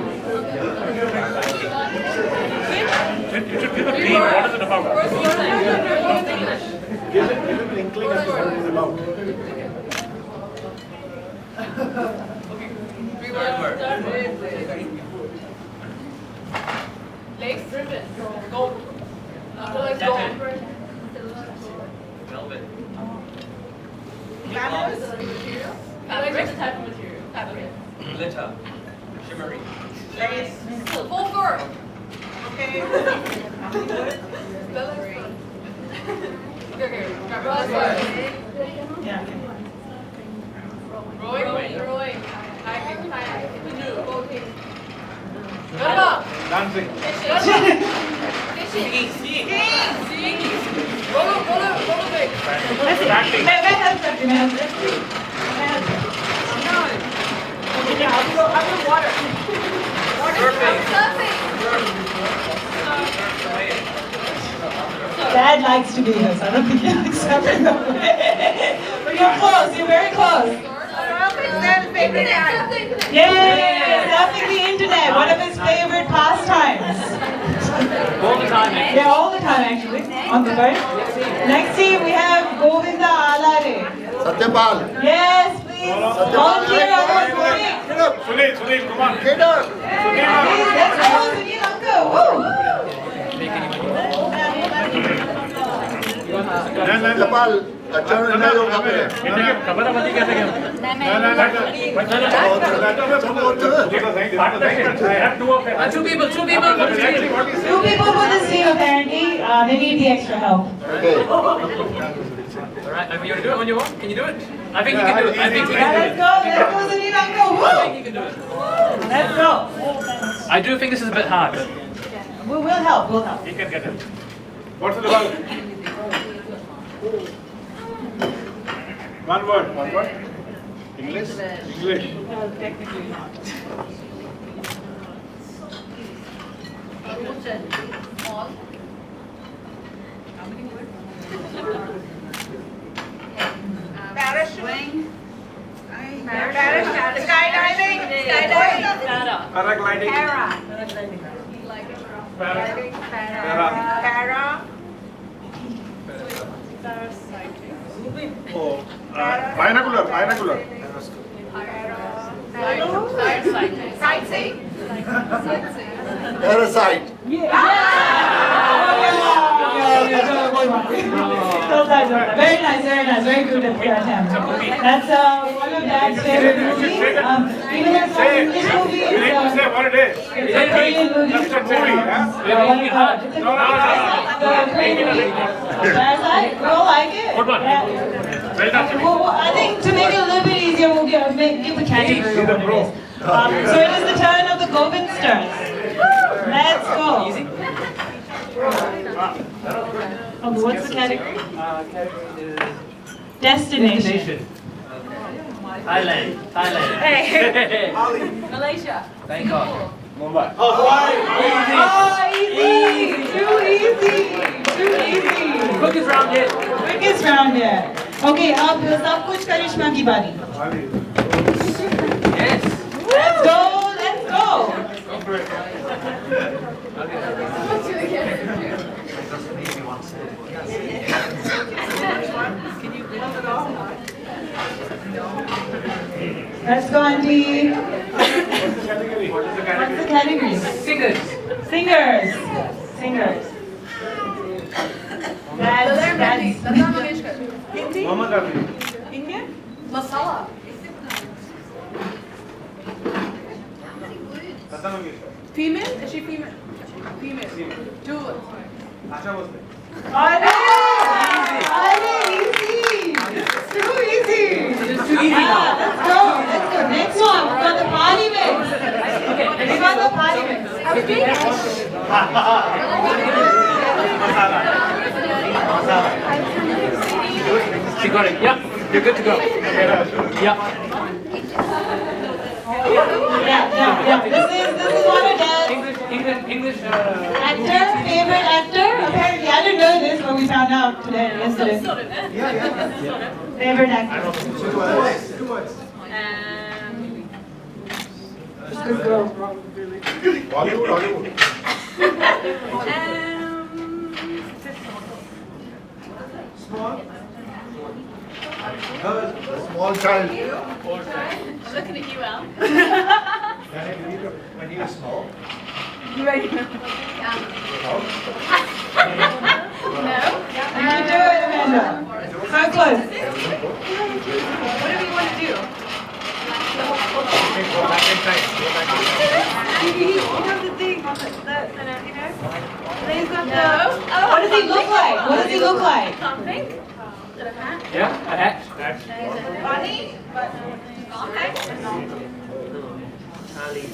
Speaker 4: You should give a theme. What is it about?
Speaker 5: Give it an inkling as to what it is about.
Speaker 3: Legs driven. Gold. After legs gold.
Speaker 6: Which type of material? Fabric.
Speaker 11: Glitter. Shimmery.
Speaker 6: Full fur.
Speaker 3: Okay.
Speaker 2: Yeah.
Speaker 6: Rowing. Boating.
Speaker 5: Dancing.
Speaker 6: Fishing. Skiing. Rollerblade.
Speaker 2: May I help you? May I help you? Okay, I'll go water.
Speaker 6: Surfing.
Speaker 2: Dad likes to do this. I don't think he'll accept it. But you're close. You're very close. Yay! Surfing the internet. One of his favorite pastimes.
Speaker 11: All the time, eh?
Speaker 2: Yeah, all the time actually. On the bird. Next team we have Govind Alare.
Speaker 8: Satyapal.
Speaker 2: Yes, please. Volunteer on the voting.
Speaker 5: Sunil, come on.
Speaker 8: Get up.
Speaker 2: Please, let's go, Sunil uncle. Woo!
Speaker 8: Satyapal. Achana na yung kapre.
Speaker 4: Kabaddi कैसे खेलते हैं? I have two of them.
Speaker 11: Two people.
Speaker 2: Two people for this team apparently. They need the extra help.
Speaker 8: Okay.
Speaker 11: Alright, you want to do it on your own? Can you do it? I think you can do it. I think you
Speaker 2: Yeah,
Speaker 11: can
Speaker 2: let's
Speaker 11: do
Speaker 2: go, Sunil uncle.
Speaker 11: it. I think you can do it.
Speaker 2: Let's go.
Speaker 11: I do think this is a bit hard.
Speaker 2: We'll help. We'll help.
Speaker 4: You can get it.
Speaker 5: What's it about? One word. English? English.
Speaker 2: Technically not.
Speaker 6: Small.
Speaker 3: Parachute.
Speaker 6: Skydiving.
Speaker 5: Paragliding.
Speaker 3: Para.
Speaker 5: Oh, binocular.
Speaker 6: Sightseeing.
Speaker 8: Parasite.
Speaker 2: Very nice. Very good attempt. That's one of Dad's favorite movies. Even though it's not an English movie,
Speaker 5: You need to say what it is.
Speaker 2: it's a Korean movie.
Speaker 5: That's a movie, huh?
Speaker 2: Parasite? We all like it?
Speaker 4: Good one.
Speaker 2: Yeah.
Speaker 4: Well done.
Speaker 2: Well, I think to make it a little bit easier, we'll give the category what it is. So it is the turn of the Govind stars. Let's go. Oh, what's the category?
Speaker 11: Category is
Speaker 2: Destination.
Speaker 11: Thailand.
Speaker 6: Hey. Malaysia.
Speaker 11: Bangkok.
Speaker 5: Mumbai.
Speaker 2: Oh, easy. Too easy.
Speaker 11: Quickest round yet.
Speaker 2: Quickest round here. Okay, अब सब कुछ करिश्मा की बारी.
Speaker 11: Yes.
Speaker 2: Let's go. Let's go, Auntie. What's the category? Singers. That's
Speaker 5: Mohammed Rafi.
Speaker 3: Indian?
Speaker 6: Masala.
Speaker 5: Lata Mangeshkar.
Speaker 3: Female? Is she female? Female. Two words.
Speaker 5: Asha Bhosle.
Speaker 2: easy. Too easy.
Speaker 11: It's too easy now.
Speaker 2: Let's go. Next one. We got the party mix.
Speaker 11: She got it. Yep. You're good to go. Yep.
Speaker 2: Yeah. This is what it does.
Speaker 11: English.
Speaker 2: Actor, favorite actor. Apparently, I didn't know this, but we found out yesterday. Favorite actor.
Speaker 5: Two words.
Speaker 2: Good girl.
Speaker 5: Hollywood. Small.
Speaker 8: A small child.
Speaker 6: I'm looking at you, Al.
Speaker 5: When he was small.
Speaker 6: You ready? Yeah. No.
Speaker 2: You can do it, Amanda. So close. the thing on He's got the. What does he look like? What does he look like?
Speaker 6: Something?
Speaker 11: Yeah, a hat.
Speaker 6: Bunny? Okay.
Speaker 11: Charlie.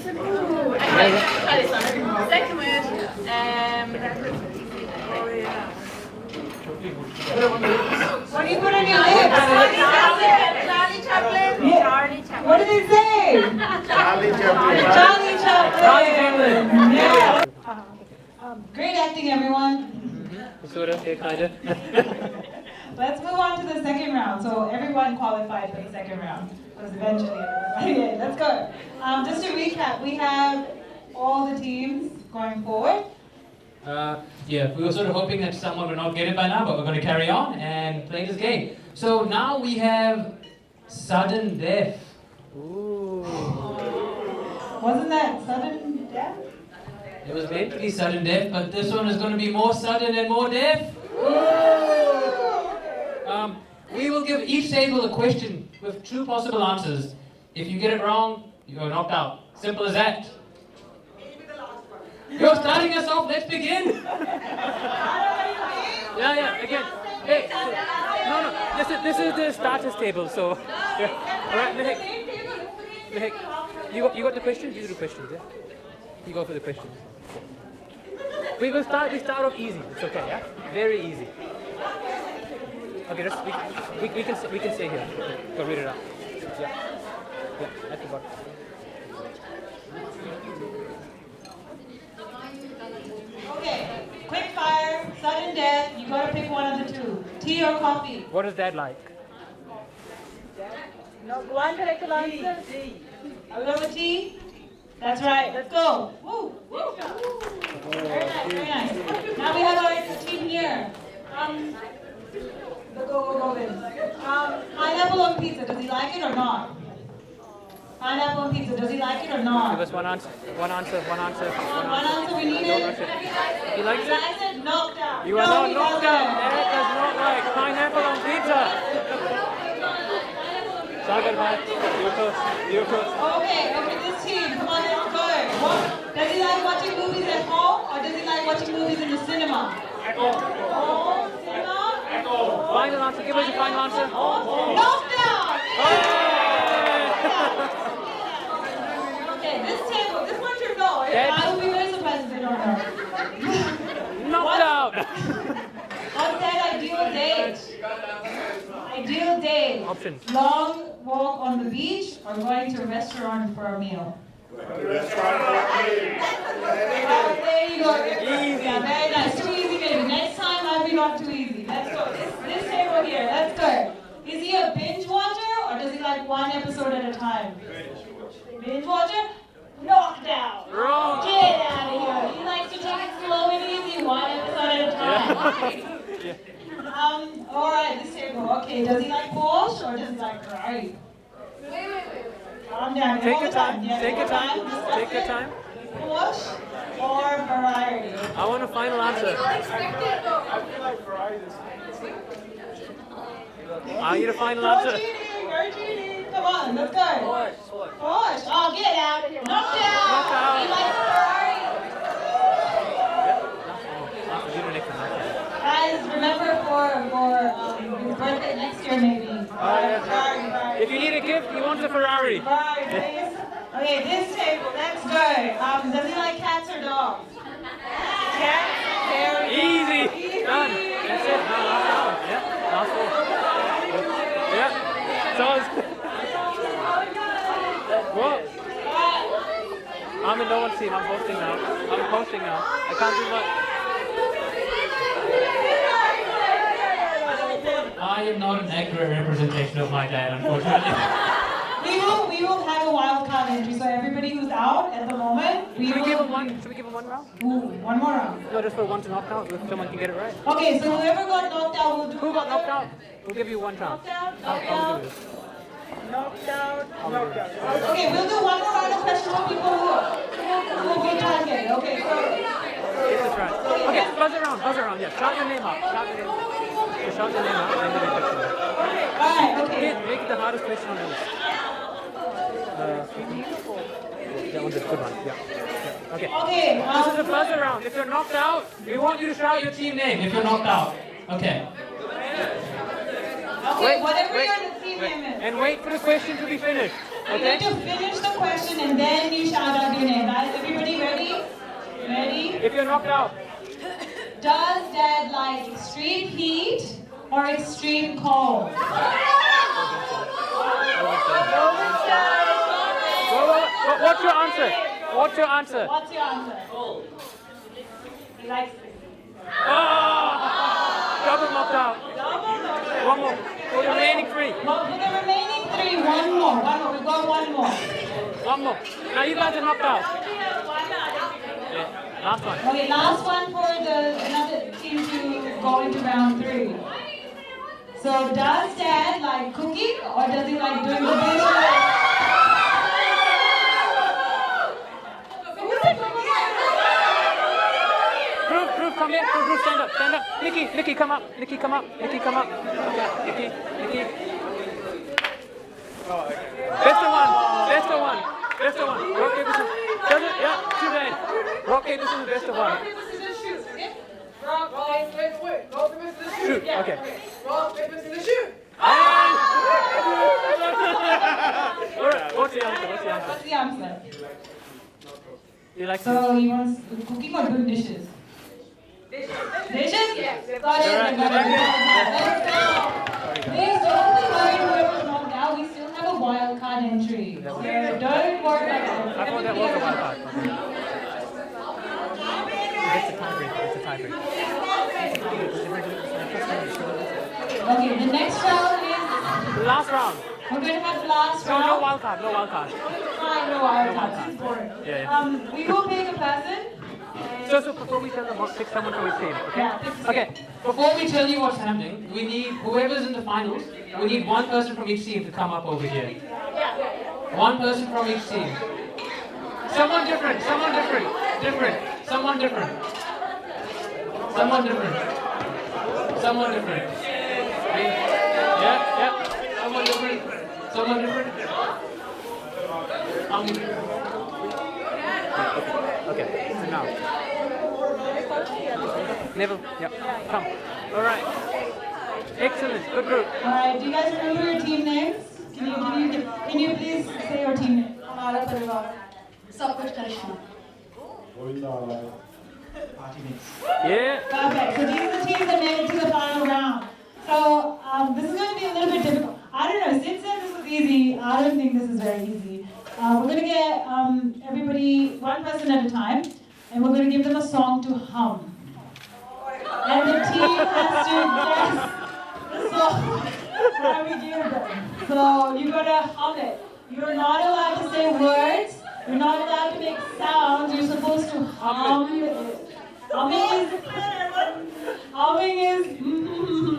Speaker 6: Charlie, sorry. Second word.
Speaker 2: What do you put on your lips?
Speaker 6: Charlie Chaplin.
Speaker 2: Yeah.
Speaker 6: Charlie Chaplin.
Speaker 2: What did it say?
Speaker 5: Charlie Chaplin.
Speaker 2: Charlie
Speaker 11: Charlie
Speaker 2: Chaplin.
Speaker 11: Chaplin.
Speaker 2: Yeah. Great acting, everyone.
Speaker 11: Sort of, yeah, kind of.
Speaker 2: Let's move on to the second round. So everyone qualified for the second round. Because eventually everybody did. Let's go. Just to recap, we have all the teams going forward.
Speaker 1: Yeah, we were sort of hoping that someone would not get it by now, but we're going to carry on and play this game. So now we have sudden death. Ooh.
Speaker 2: Wasn't that sudden death?
Speaker 1: It was meant to be sudden death, but this one is going to be more sudden and more death. We will give each table a question with 2 possible answers. If you get it wrong, you are knocked out. Simple as that. You're starting us off. Let's begin.
Speaker 11: Yeah, again. Hey, no. This is the starters table. So, yeah. All right, Mihek. You got the questions. You do the questions. Yeah. You go for the questions. We start off easy. It's okay. Yeah. Very easy. Okay, we can stay here. Go read it out. Yeah, at the bottom.
Speaker 2: Okay, quick fire, sudden death, you gotta pick one of the 2. Tea or coffee?
Speaker 11: What is that like?
Speaker 2: No, one correct answer. Are we going with tea? That's right, let's go. Woo, woo. Very nice, very nice. Now we have our team here. Go, Govind. Pineapple on pizza, does he like it or not? Pineapple on pizza, does he like it or not?
Speaker 11: Give us one answer. One answer.
Speaker 2: One answer, we need it.
Speaker 11: He likes
Speaker 2: He likes it? Knocked out.
Speaker 11: You are
Speaker 2: No,
Speaker 11: not
Speaker 2: he
Speaker 11: knocked
Speaker 2: doesn't.
Speaker 11: out. Eric does not like pineapple on pizza. Sagar, bhai. Your toast.
Speaker 2: Okay, this team, come on, let's go. Does he like watching movies at home or does he like watching movies in the cinema? At home. Cinema?
Speaker 11: Final answer. Give us your final answer.
Speaker 2: Knocked out! Okay, this table, this one should know. I would be very surprised if they don't know.
Speaker 11: Knocked out.
Speaker 2: What's that ideal date? Ideal date.
Speaker 11: Options.
Speaker 2: Long walk on the beach or going to a restaurant for a meal? There you go.
Speaker 11: Easy.
Speaker 2: Yeah, very nice. Too easy, baby. Next time I'll be not too easy. Let's go. This table here. Let's go. Is he a binge watcher or does he like one episode at a time? Binge watcher? Knocked out.
Speaker 11: Wrong.
Speaker 2: Get out of here. He likes to take it slow and easy, one episode at a time. All right, this table. Okay, does he like Porsche or does he like Ferrari?
Speaker 6: Wait.
Speaker 2: Calm down.
Speaker 11: Take your time.
Speaker 2: Yeah,
Speaker 11: Take your time.
Speaker 2: Discuss
Speaker 11: Take your
Speaker 2: it.
Speaker 11: time.
Speaker 2: Porsche or Ferrari?
Speaker 11: I want a final answer. I need a final
Speaker 2: Go
Speaker 11: answer.
Speaker 2: cheating. Go cheating. Come on, let's go. Porsche. Oh, get out. Knocked out.
Speaker 11: Knocked out.
Speaker 2: He likes Ferrari. Guys, remember for his birthday next year, maybe. Ferrari.
Speaker 11: If you need a gift, he wants a Ferrari.
Speaker 2: Ferrari, please. Okay, this table, let's go. Does he like cats or dogs? Cats. Very
Speaker 11: Easy.
Speaker 2: Easy.
Speaker 11: Done. That's it. No, last round. Yeah. Last one. Yeah. So it's... What? I'm in no one's team. I'm hosting now. I can't do much.
Speaker 1: I am not an accurate representation of my dad, unfortunately.
Speaker 2: We will have a wild card entry, so everybody who's out at the moment,
Speaker 11: Should we give him one round?
Speaker 2: Ooh, one more round.
Speaker 11: No, just for one to knock out, if someone can get it right.
Speaker 2: Okay, so whoever got knocked out will do.
Speaker 11: Who got knocked out? We'll give you one round.
Speaker 2: Knocked out,
Speaker 11: I'll
Speaker 2: knocked
Speaker 11: do
Speaker 2: out,
Speaker 11: this.
Speaker 2: knocked out, knocked out. Okay, we'll do one more round of questions for people who will be targeted. Okay, so.
Speaker 11: Get this right. Okay, buzz around, yeah. Shout your name out. Shout your name out. And then we question.
Speaker 2: Alright, okay.
Speaker 11: Make it the hardest question on the list. That one's a good one. Yeah. Okay.
Speaker 2: Okay.
Speaker 11: This is the buzzer round. If you're knocked out, we want you to shout your team name. If you're knocked out. Okay.
Speaker 2: Okay, whatever your team name is.
Speaker 11: And wait for the question to be finished.
Speaker 2: You need to finish the question and then you shout out your name. Guys, everybody ready? Ready?
Speaker 11: If you're knocked out.
Speaker 2: Does Dad like extreme heat or extreme cold?
Speaker 11: What's your answer? What's your answer?
Speaker 2: What's your answer? He likes it.
Speaker 11: Double knocked out. One more. For the remaining three.
Speaker 2: Well, for the remaining three, one more. We've got one more.
Speaker 11: One more. Now you guys are knocked out. Yeah. Last one.
Speaker 2: Okay, last one for another team to go into round 3. So does Dad like cooking or does he like doing the dishes?
Speaker 11: Proof, come here. Proof, stand up. Nikki, come up. Nikki, come up. Okay, Nikki. Best of one. Rock, paper, scissors. Yeah, two hands. Rock, paper, scissors, best of one. Shoot, okay.
Speaker 6: Rock, paper, scissors, shoot.
Speaker 11: Alright, what's the answer?
Speaker 2: What's the answer?
Speaker 11: You like
Speaker 2: So he wants cooking or doing dishes? Dishes? Got it. Please don't be worried whoever's knocked out. We still have a wild card entry. So don't worry about that.
Speaker 11: I thought that was a wild card. It's a tiebreak.
Speaker 2: Okay, the next round is...
Speaker 11: Last round.
Speaker 2: We're going to have the last round.
Speaker 11: No wild card.
Speaker 2: Fine, no wild card. This is boring.
Speaker 11: Yeah.
Speaker 2: We will pick a person.
Speaker 11: So before we tell them, pick someone from each team, okay?
Speaker 2: Yeah,
Speaker 11: Okay, before we tell you what's happening, we need, whoever's in the finals, we need one person from each team to come up over here. One person from each team. Someone different. Someone different. Yeah. Someone different. Okay, so now. Neville, come. All right. Excellent, good group.
Speaker 2: All right, do you guys remember your team names? Can you please say your team name?
Speaker 6: हमारा परिवार सब कुछ करिश्मा
Speaker 11: Yeah.
Speaker 2: Perfect. So these are the teams that made it to the final round. So this is going to be a little bit difficult. I don't know, since this was easy, I don't think this is very easy. We're going to get everybody, one person at a time, and we're going to give them a song to hum. And the team has to guess the song that we give them. So you got to hum it. You're not allowed to say words. You're not allowed to make sounds. You're supposed to hum it. Humming is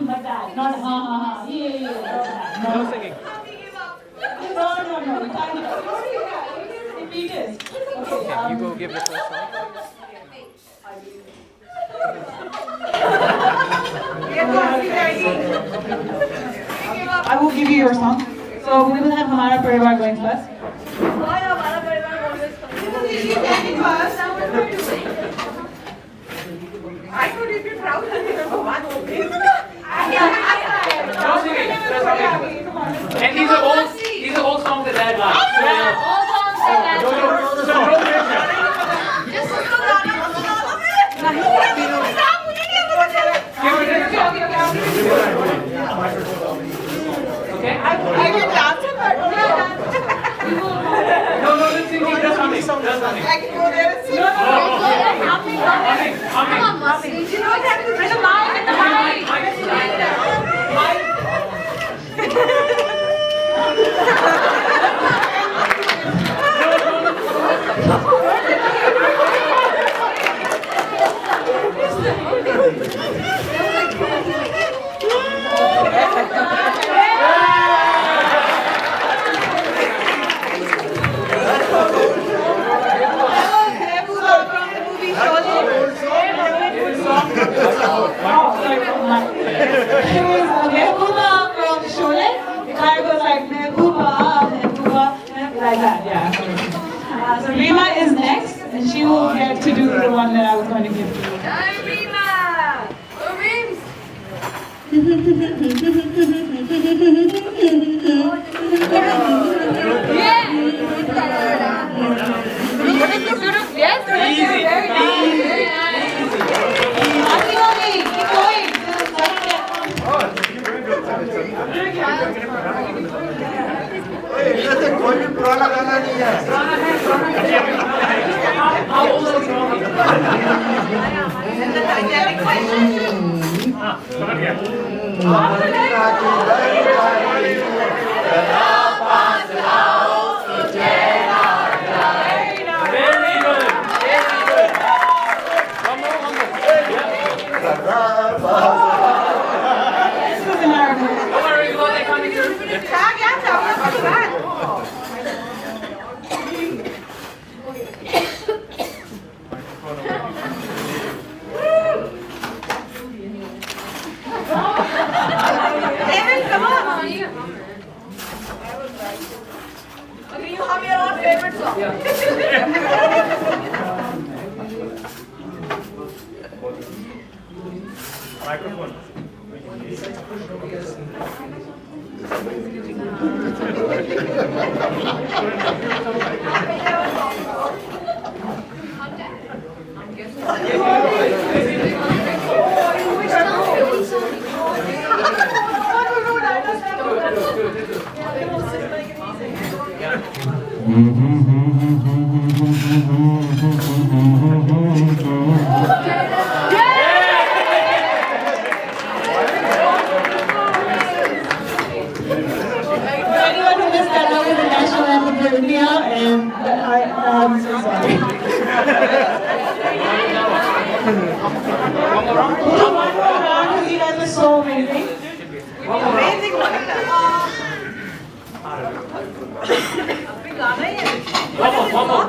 Speaker 2: like that, not ha ha ha. Yeah.
Speaker 11: No singing.
Speaker 2: No, you can't do that. Repeat it.
Speaker 11: Okay, you go give the first song.
Speaker 2: I will give you your song. So we will have Hamara Parivar going first.
Speaker 6: I could be proud of you for one
Speaker 11: No singing. And these are all songs that Dad likes.
Speaker 6: all songs that
Speaker 11: Okay?
Speaker 6: I can dance with her.
Speaker 11: No, let's sing. Just humming.
Speaker 6: I can go there and sing.
Speaker 11: Humming.
Speaker 6: You know what I have to do?
Speaker 10: जैसे कोई भी पुराना गाना नहीं है
Speaker 6: Okay, you have your own favorite song.
Speaker 4: Microphone.
Speaker 2: Anyone who missed that was the national anthem for India, and I'm so sorry. One more round, because you guys are so amazing.
Speaker 11: Come on, bro. One more.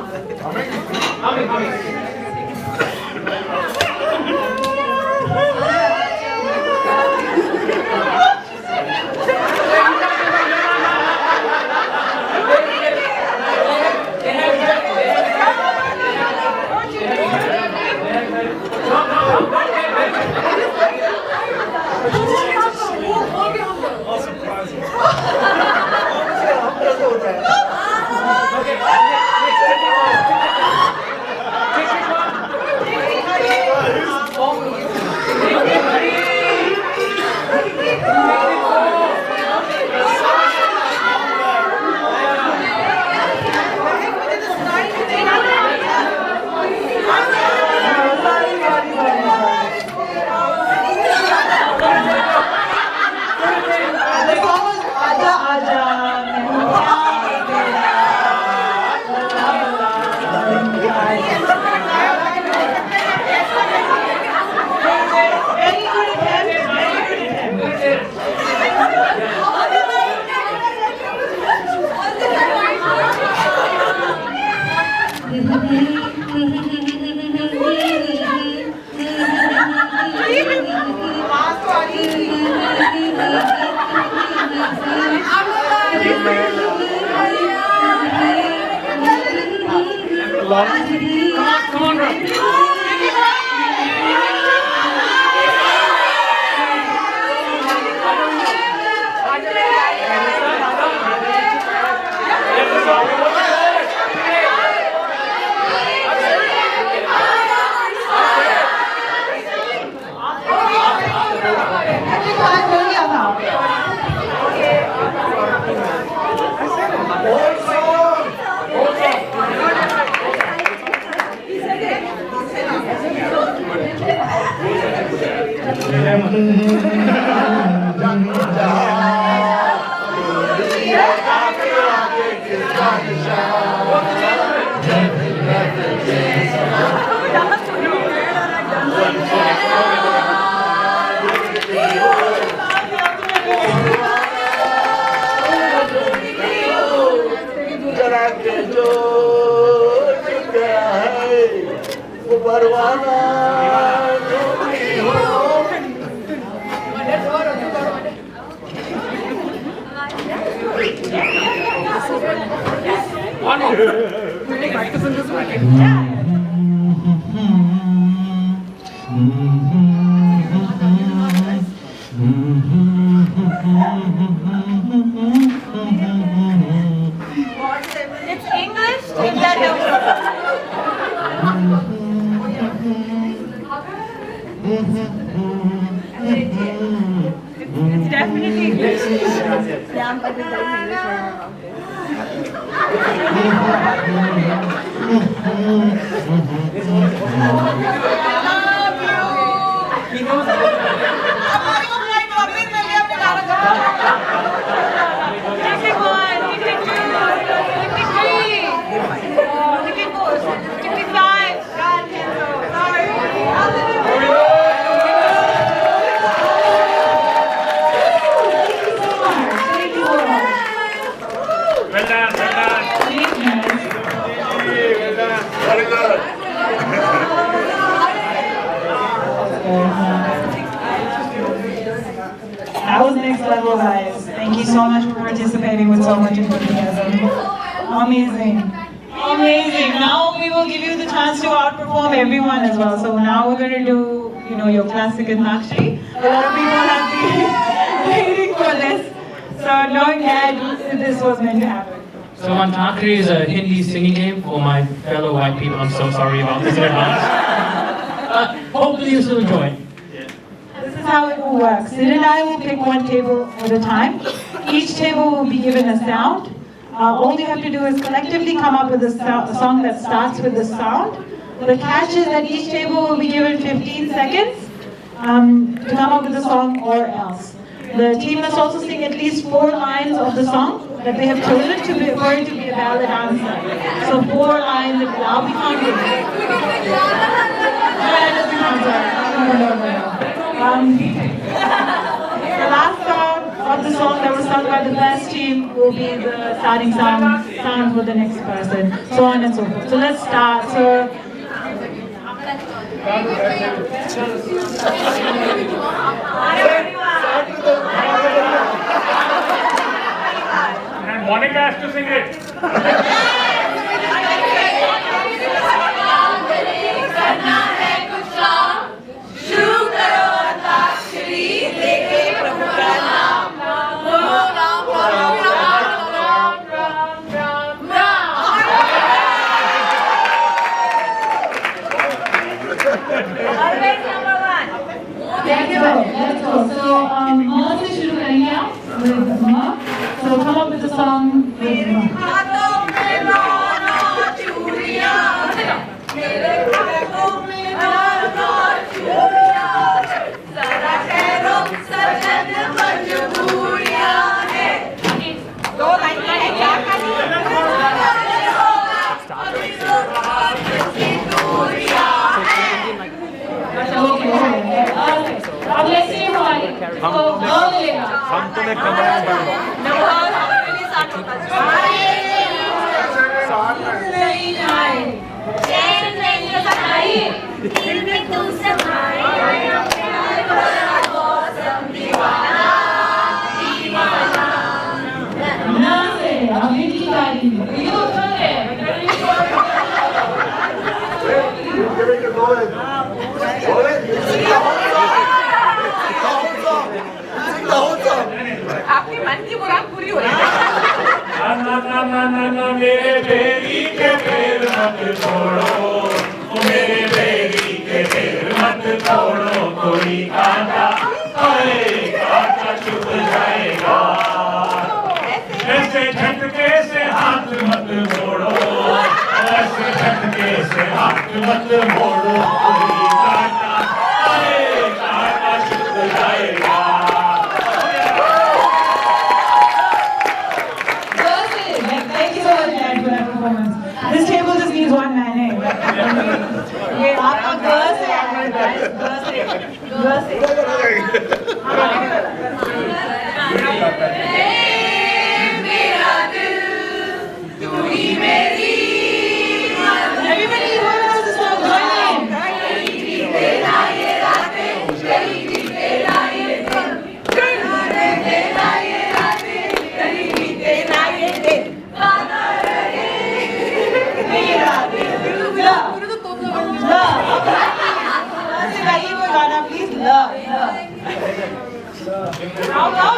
Speaker 11: Microphone is working.
Speaker 6: It's English. Take that down. It's
Speaker 2: definitely.
Speaker 6: He knows
Speaker 4: Well done, well done. Very good.
Speaker 2: That was next level, guys. Thank you so much for participating with so much enthusiasm. Amazing. Amazing. Now we will give you the chance to outperform everyone as well. So now we're going to do, your classic Antakshari. A lot of people have been waiting for this. So knowing that this was meant to happen.
Speaker 1: So Antakshari is a Hindi singing game for my fellow white people. I'm so sorry about this in advance. Hopefully you still enjoy it.
Speaker 2: This is how it will work. Sid and I will pick one table at a time. Each table will be given a sound. All you have to do is collectively come up with a song that starts with the sound. The catch is that each table will be given 15 seconds to come up with a song or else. The team must also sing at least 4 lines of the song that they have chosen for it to be a valid answer. So 4 lines, I'll be counting. The last song of the song that was sung by the best team will be the starting sound for the next person, so on and so forth. So let's start. So
Speaker 4: And Monica has to sing it.
Speaker 2: let's go. So Mala se shuru karenge aap with Ma. So come up with a song with Ma. अब let's see हमारी तो गाँव लेगा हम तुम्हें कमरे में डालो नहीं आए चैन नहीं सताई दिल में तुम समाए मौसम दीवाना दीवाना ना से अभी की गाड़ी ये तो कर रहे हैं आपकी मन की मुराद पूरी हो रही है
Speaker 4: मेरे बेरी के पैर मत तोड़ो मेरे बेरी के पैर मत तोड़ो कोई कांटा कांटा चुभ जाएगा ऐसे झटके से हाथ मत मोड़ो ऐसे झटके से हाथ मत मोड़ो कोई कांटा कांटा चुभ जाएगा
Speaker 2: This table just needs one man, eh? ये आपका girls है, girls है, girls है. मेरा दिल, तू ही मेरी. Everybody who knows the song, join in. कहीं भी तेरा ये रातें, कहीं भी तेरा ये दिन, कहीं भी तेरा ये रातें, कहीं भी तेरा ये दिन. मेरा दिल गाइए वो गाना प्लीज आओ आओ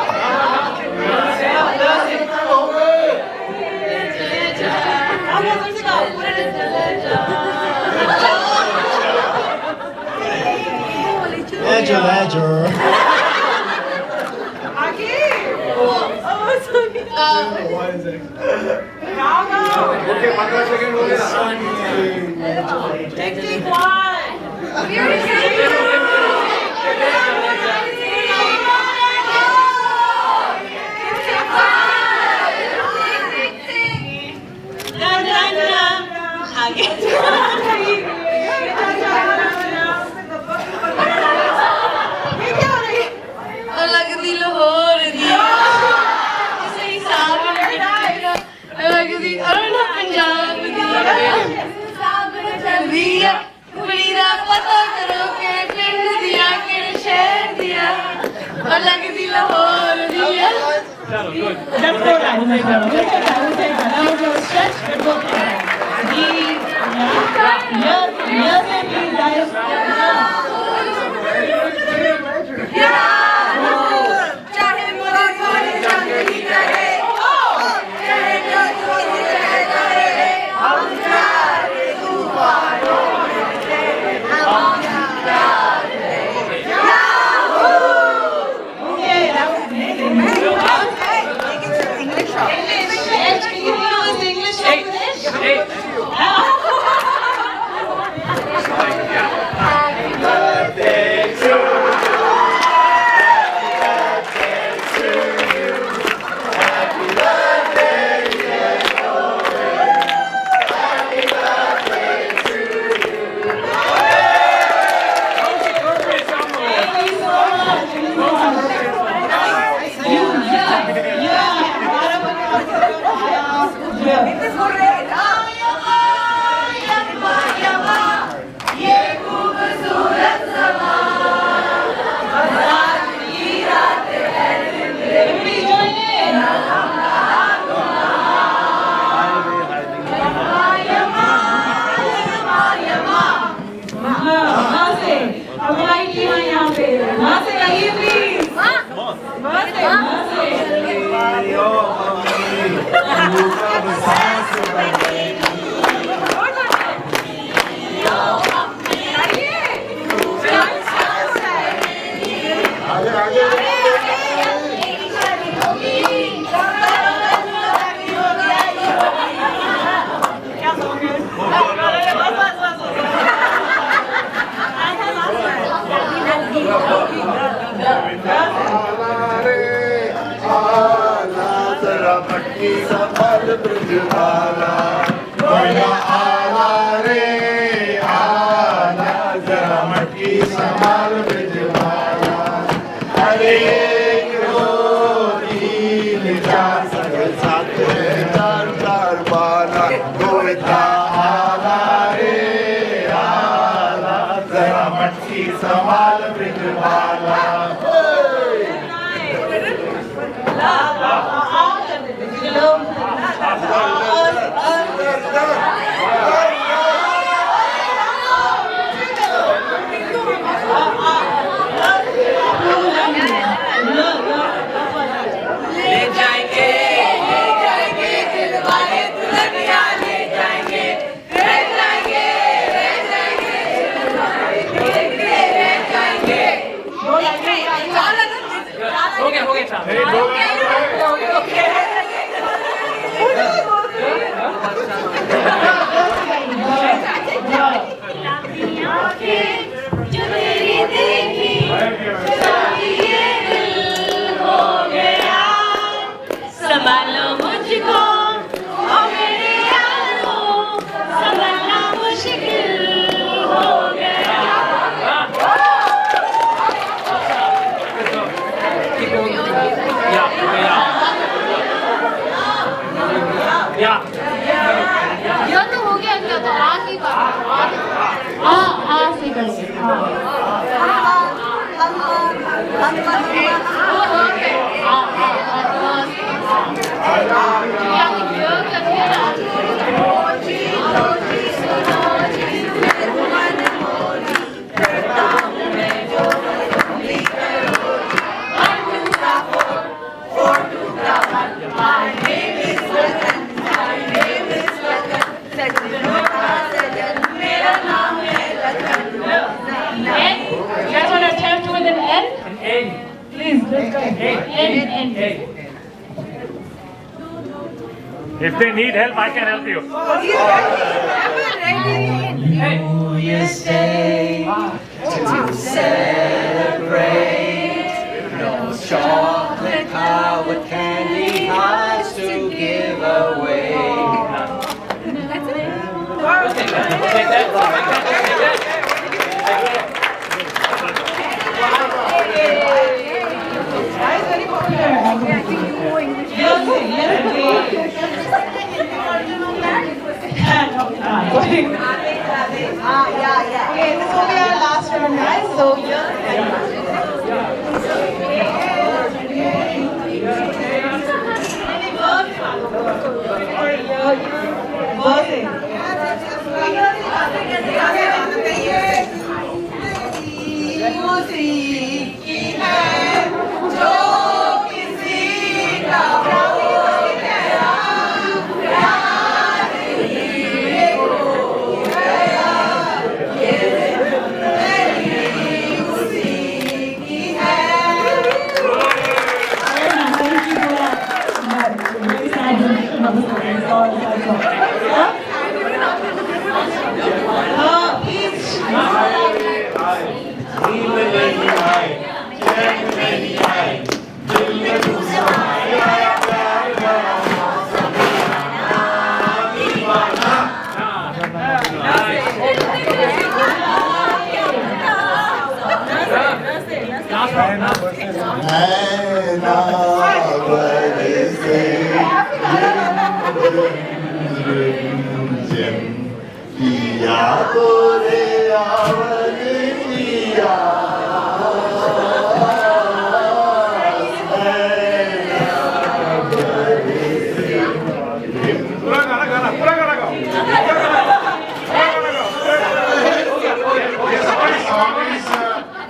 Speaker 10: Okay, 15 seconds हो गया.
Speaker 2: Take one.
Speaker 6: लगदी लाहौर दिया सही साहब लगदी अरना पंजाब दिया कुड़ी दा पता करो के पिंड दिया के शहर दिया और लगदी लाहौर दिया
Speaker 2: Let's go down. We'll take that. We'll take that. That was a stretch. We'll go down. Yes, please, guys.
Speaker 6: चाहे मोरी मोरी जंगली करे चाहे मोरी करे हम चाहे तूफानों में हम चाहे
Speaker 2: Okay, that was amazing.
Speaker 6: English. Can you do this English?
Speaker 4: If they need help, I can help you.
Speaker 6: New Year's Day to celebrate. No chocolate covered candy hearts to give away.
Speaker 2: Guys, very popular. Okay, this will be our last round, guys. So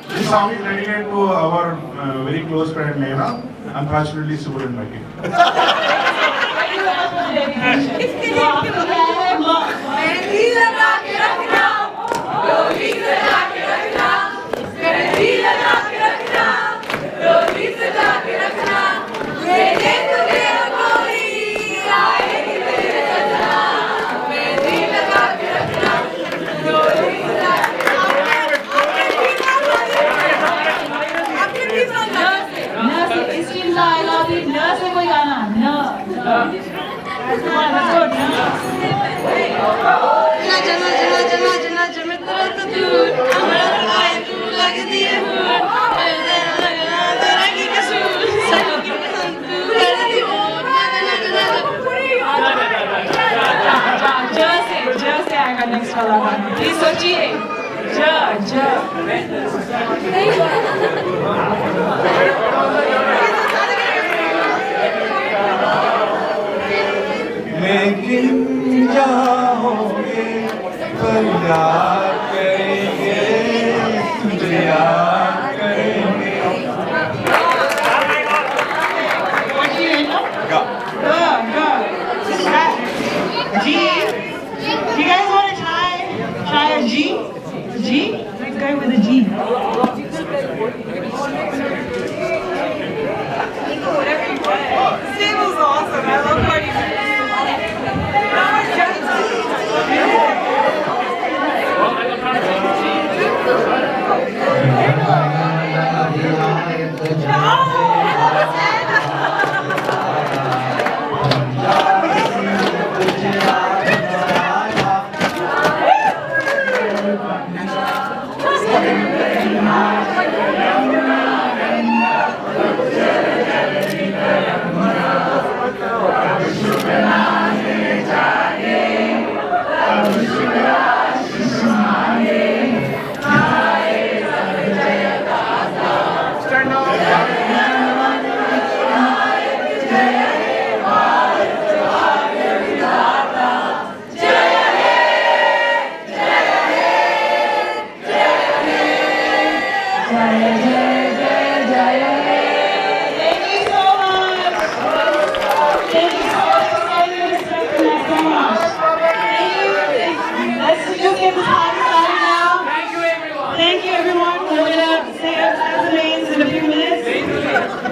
Speaker 5: This song is dedicated to our very close friend Neha. Unfortunately, she wouldn't like it.
Speaker 2: next वाला please सोचिए
Speaker 6: लेकिन जाओगे पर याद करेंगे तुझे याद करेंगे
Speaker 2: G. You guys want to try a G? G? Let's go with a G. Whatever you want. This table's awesome. I love party.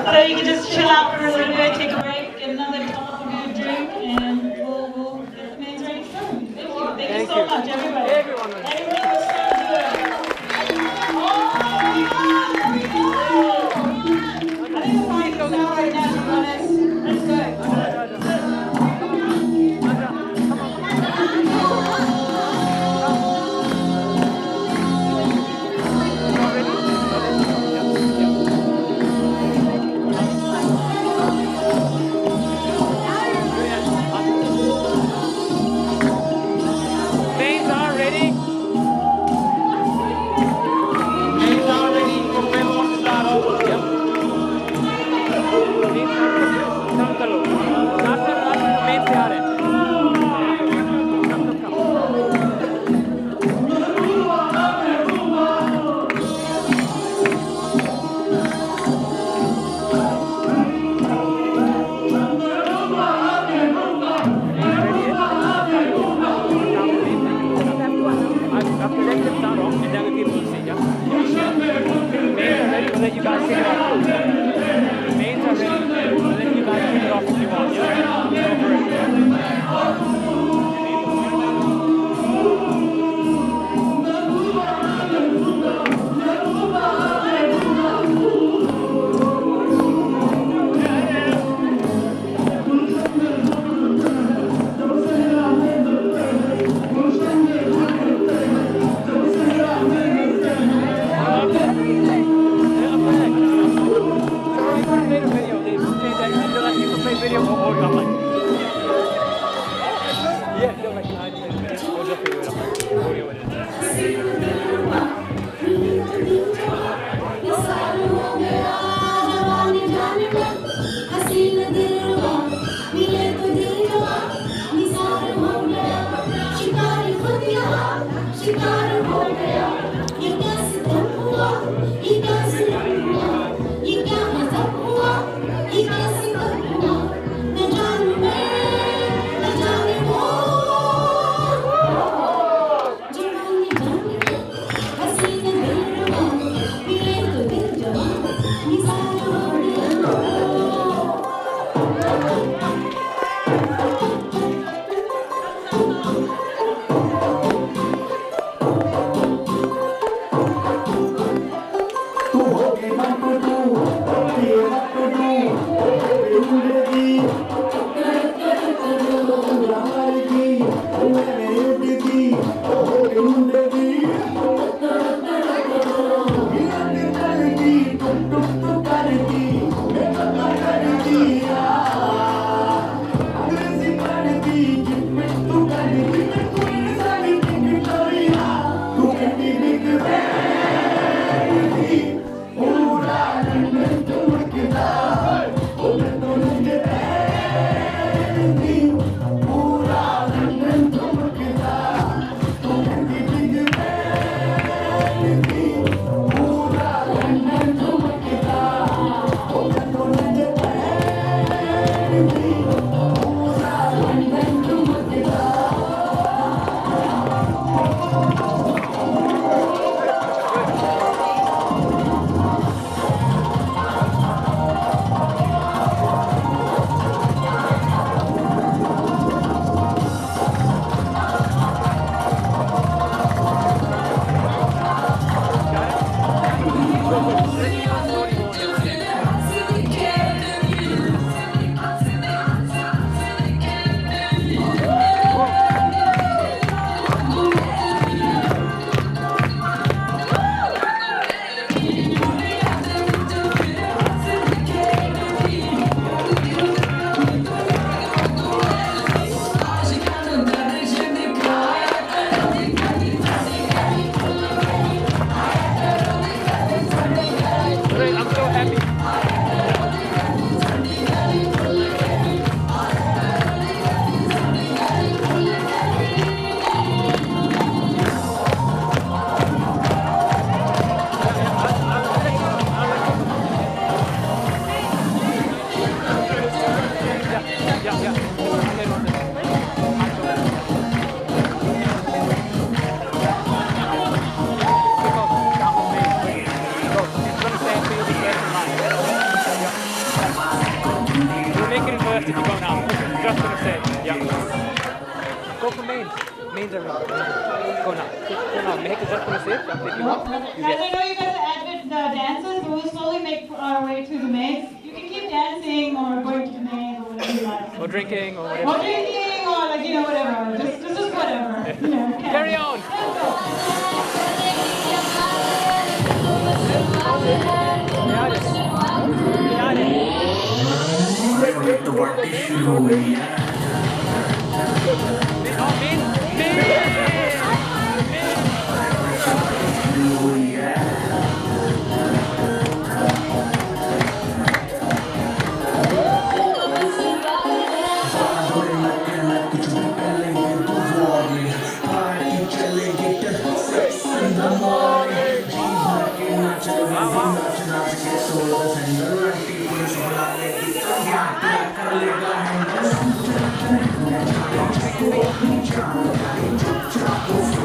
Speaker 2: So you can just chill out for a little bit, take a break, get another cup of your drink, and
Speaker 11: video or your mic. Yeah, no, like, I don't know. Or just video it. Audio it. If you go now, just gonna say, yeah. Go for mains. Mains are right. Go now. Go now. Make it just gonna say, jump if you want. You
Speaker 2: Guys,
Speaker 11: get.
Speaker 2: I know you guys are avid dancers, but we'll slowly make our way to the mains. You can keep dancing or going to the mains or whatever you like.
Speaker 11: Or drinking or whatever.
Speaker 2: Or drinking or like, you know, whatever. Just whatever. You know, okay.
Speaker 11: Carry on.
Speaker 12: Wow.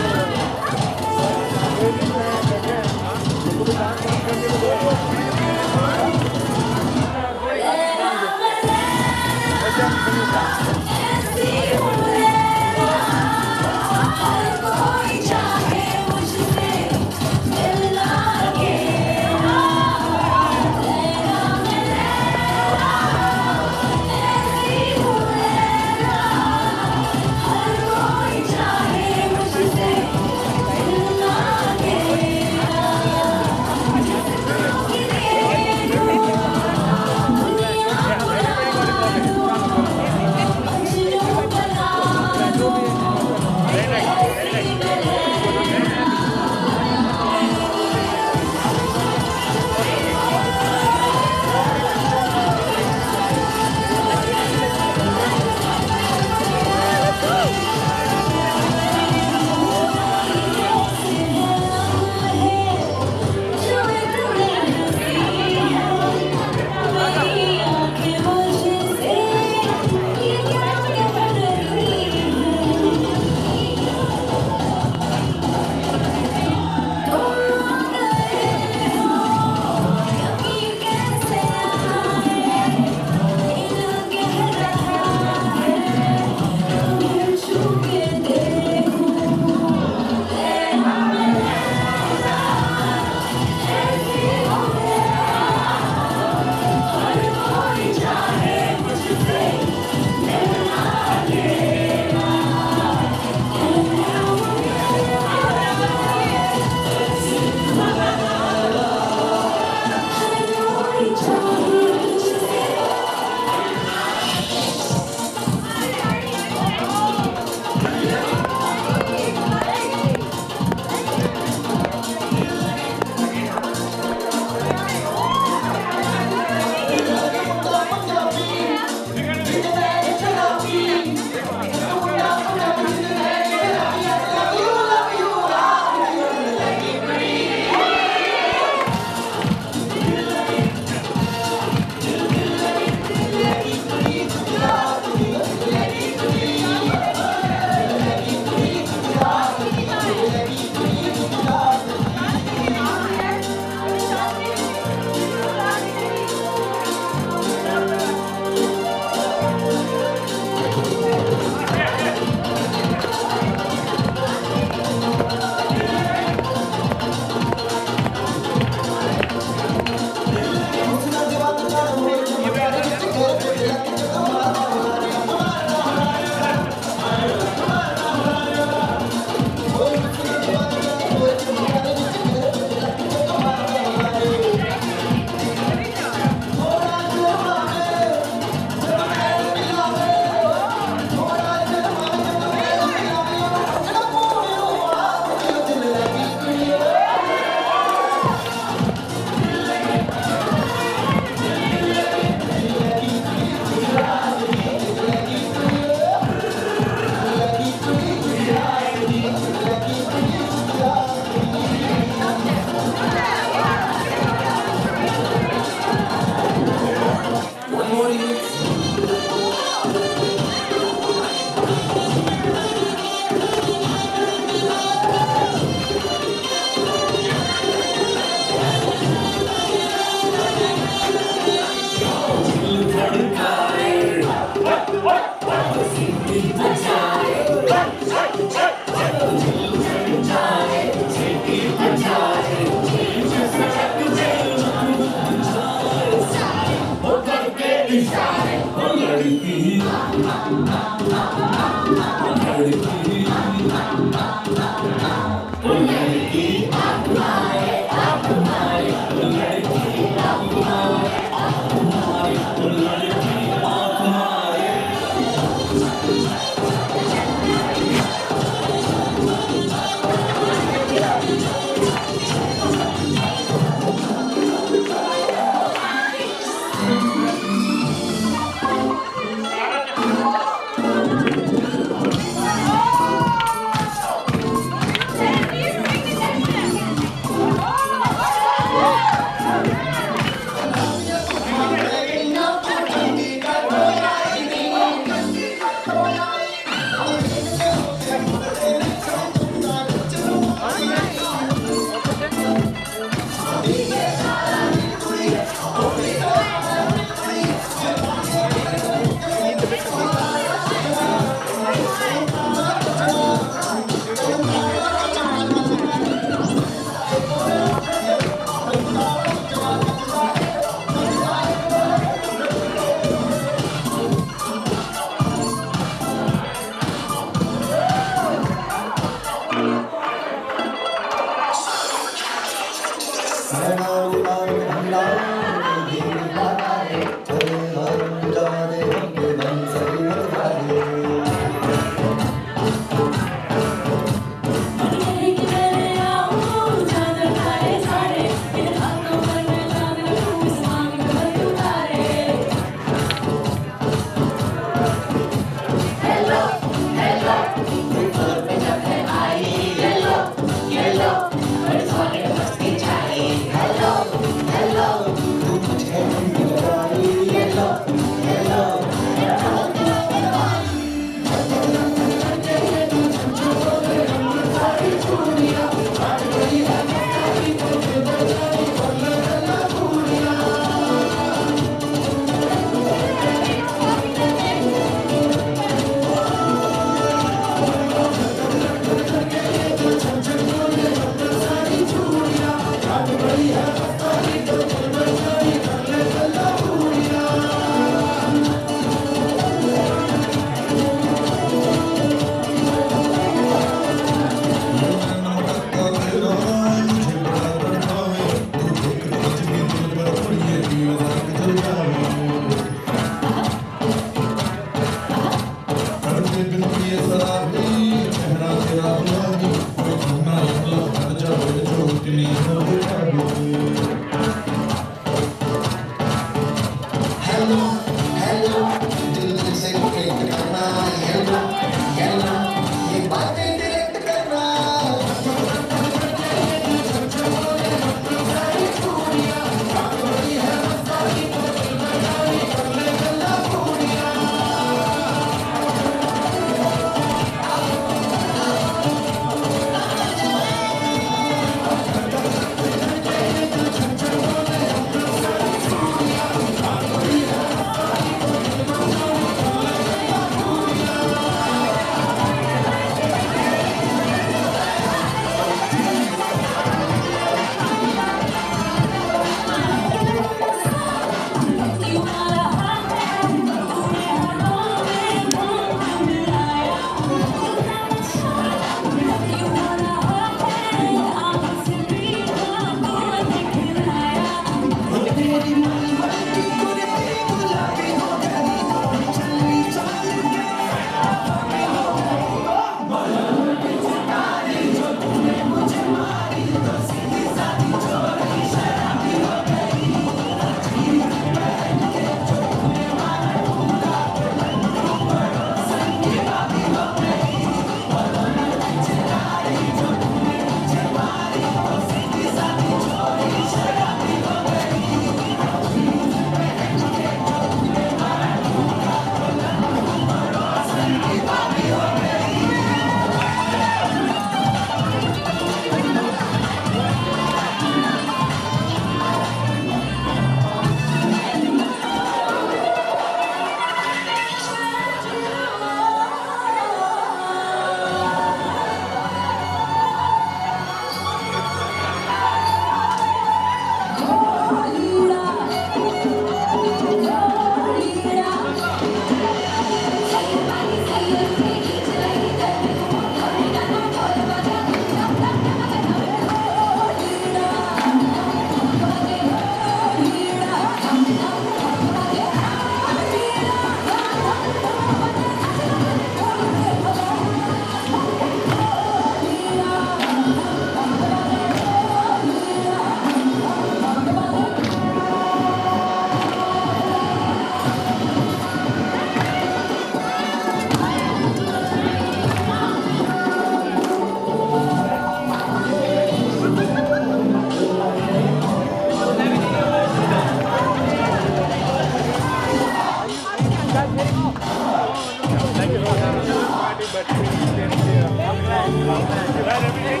Speaker 11: That's pretty clear. I'm glad. You had everything?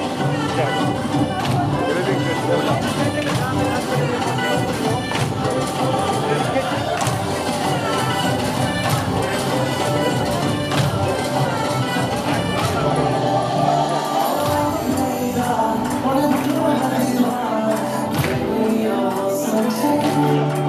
Speaker 11: Yeah. Everything's good. Well done.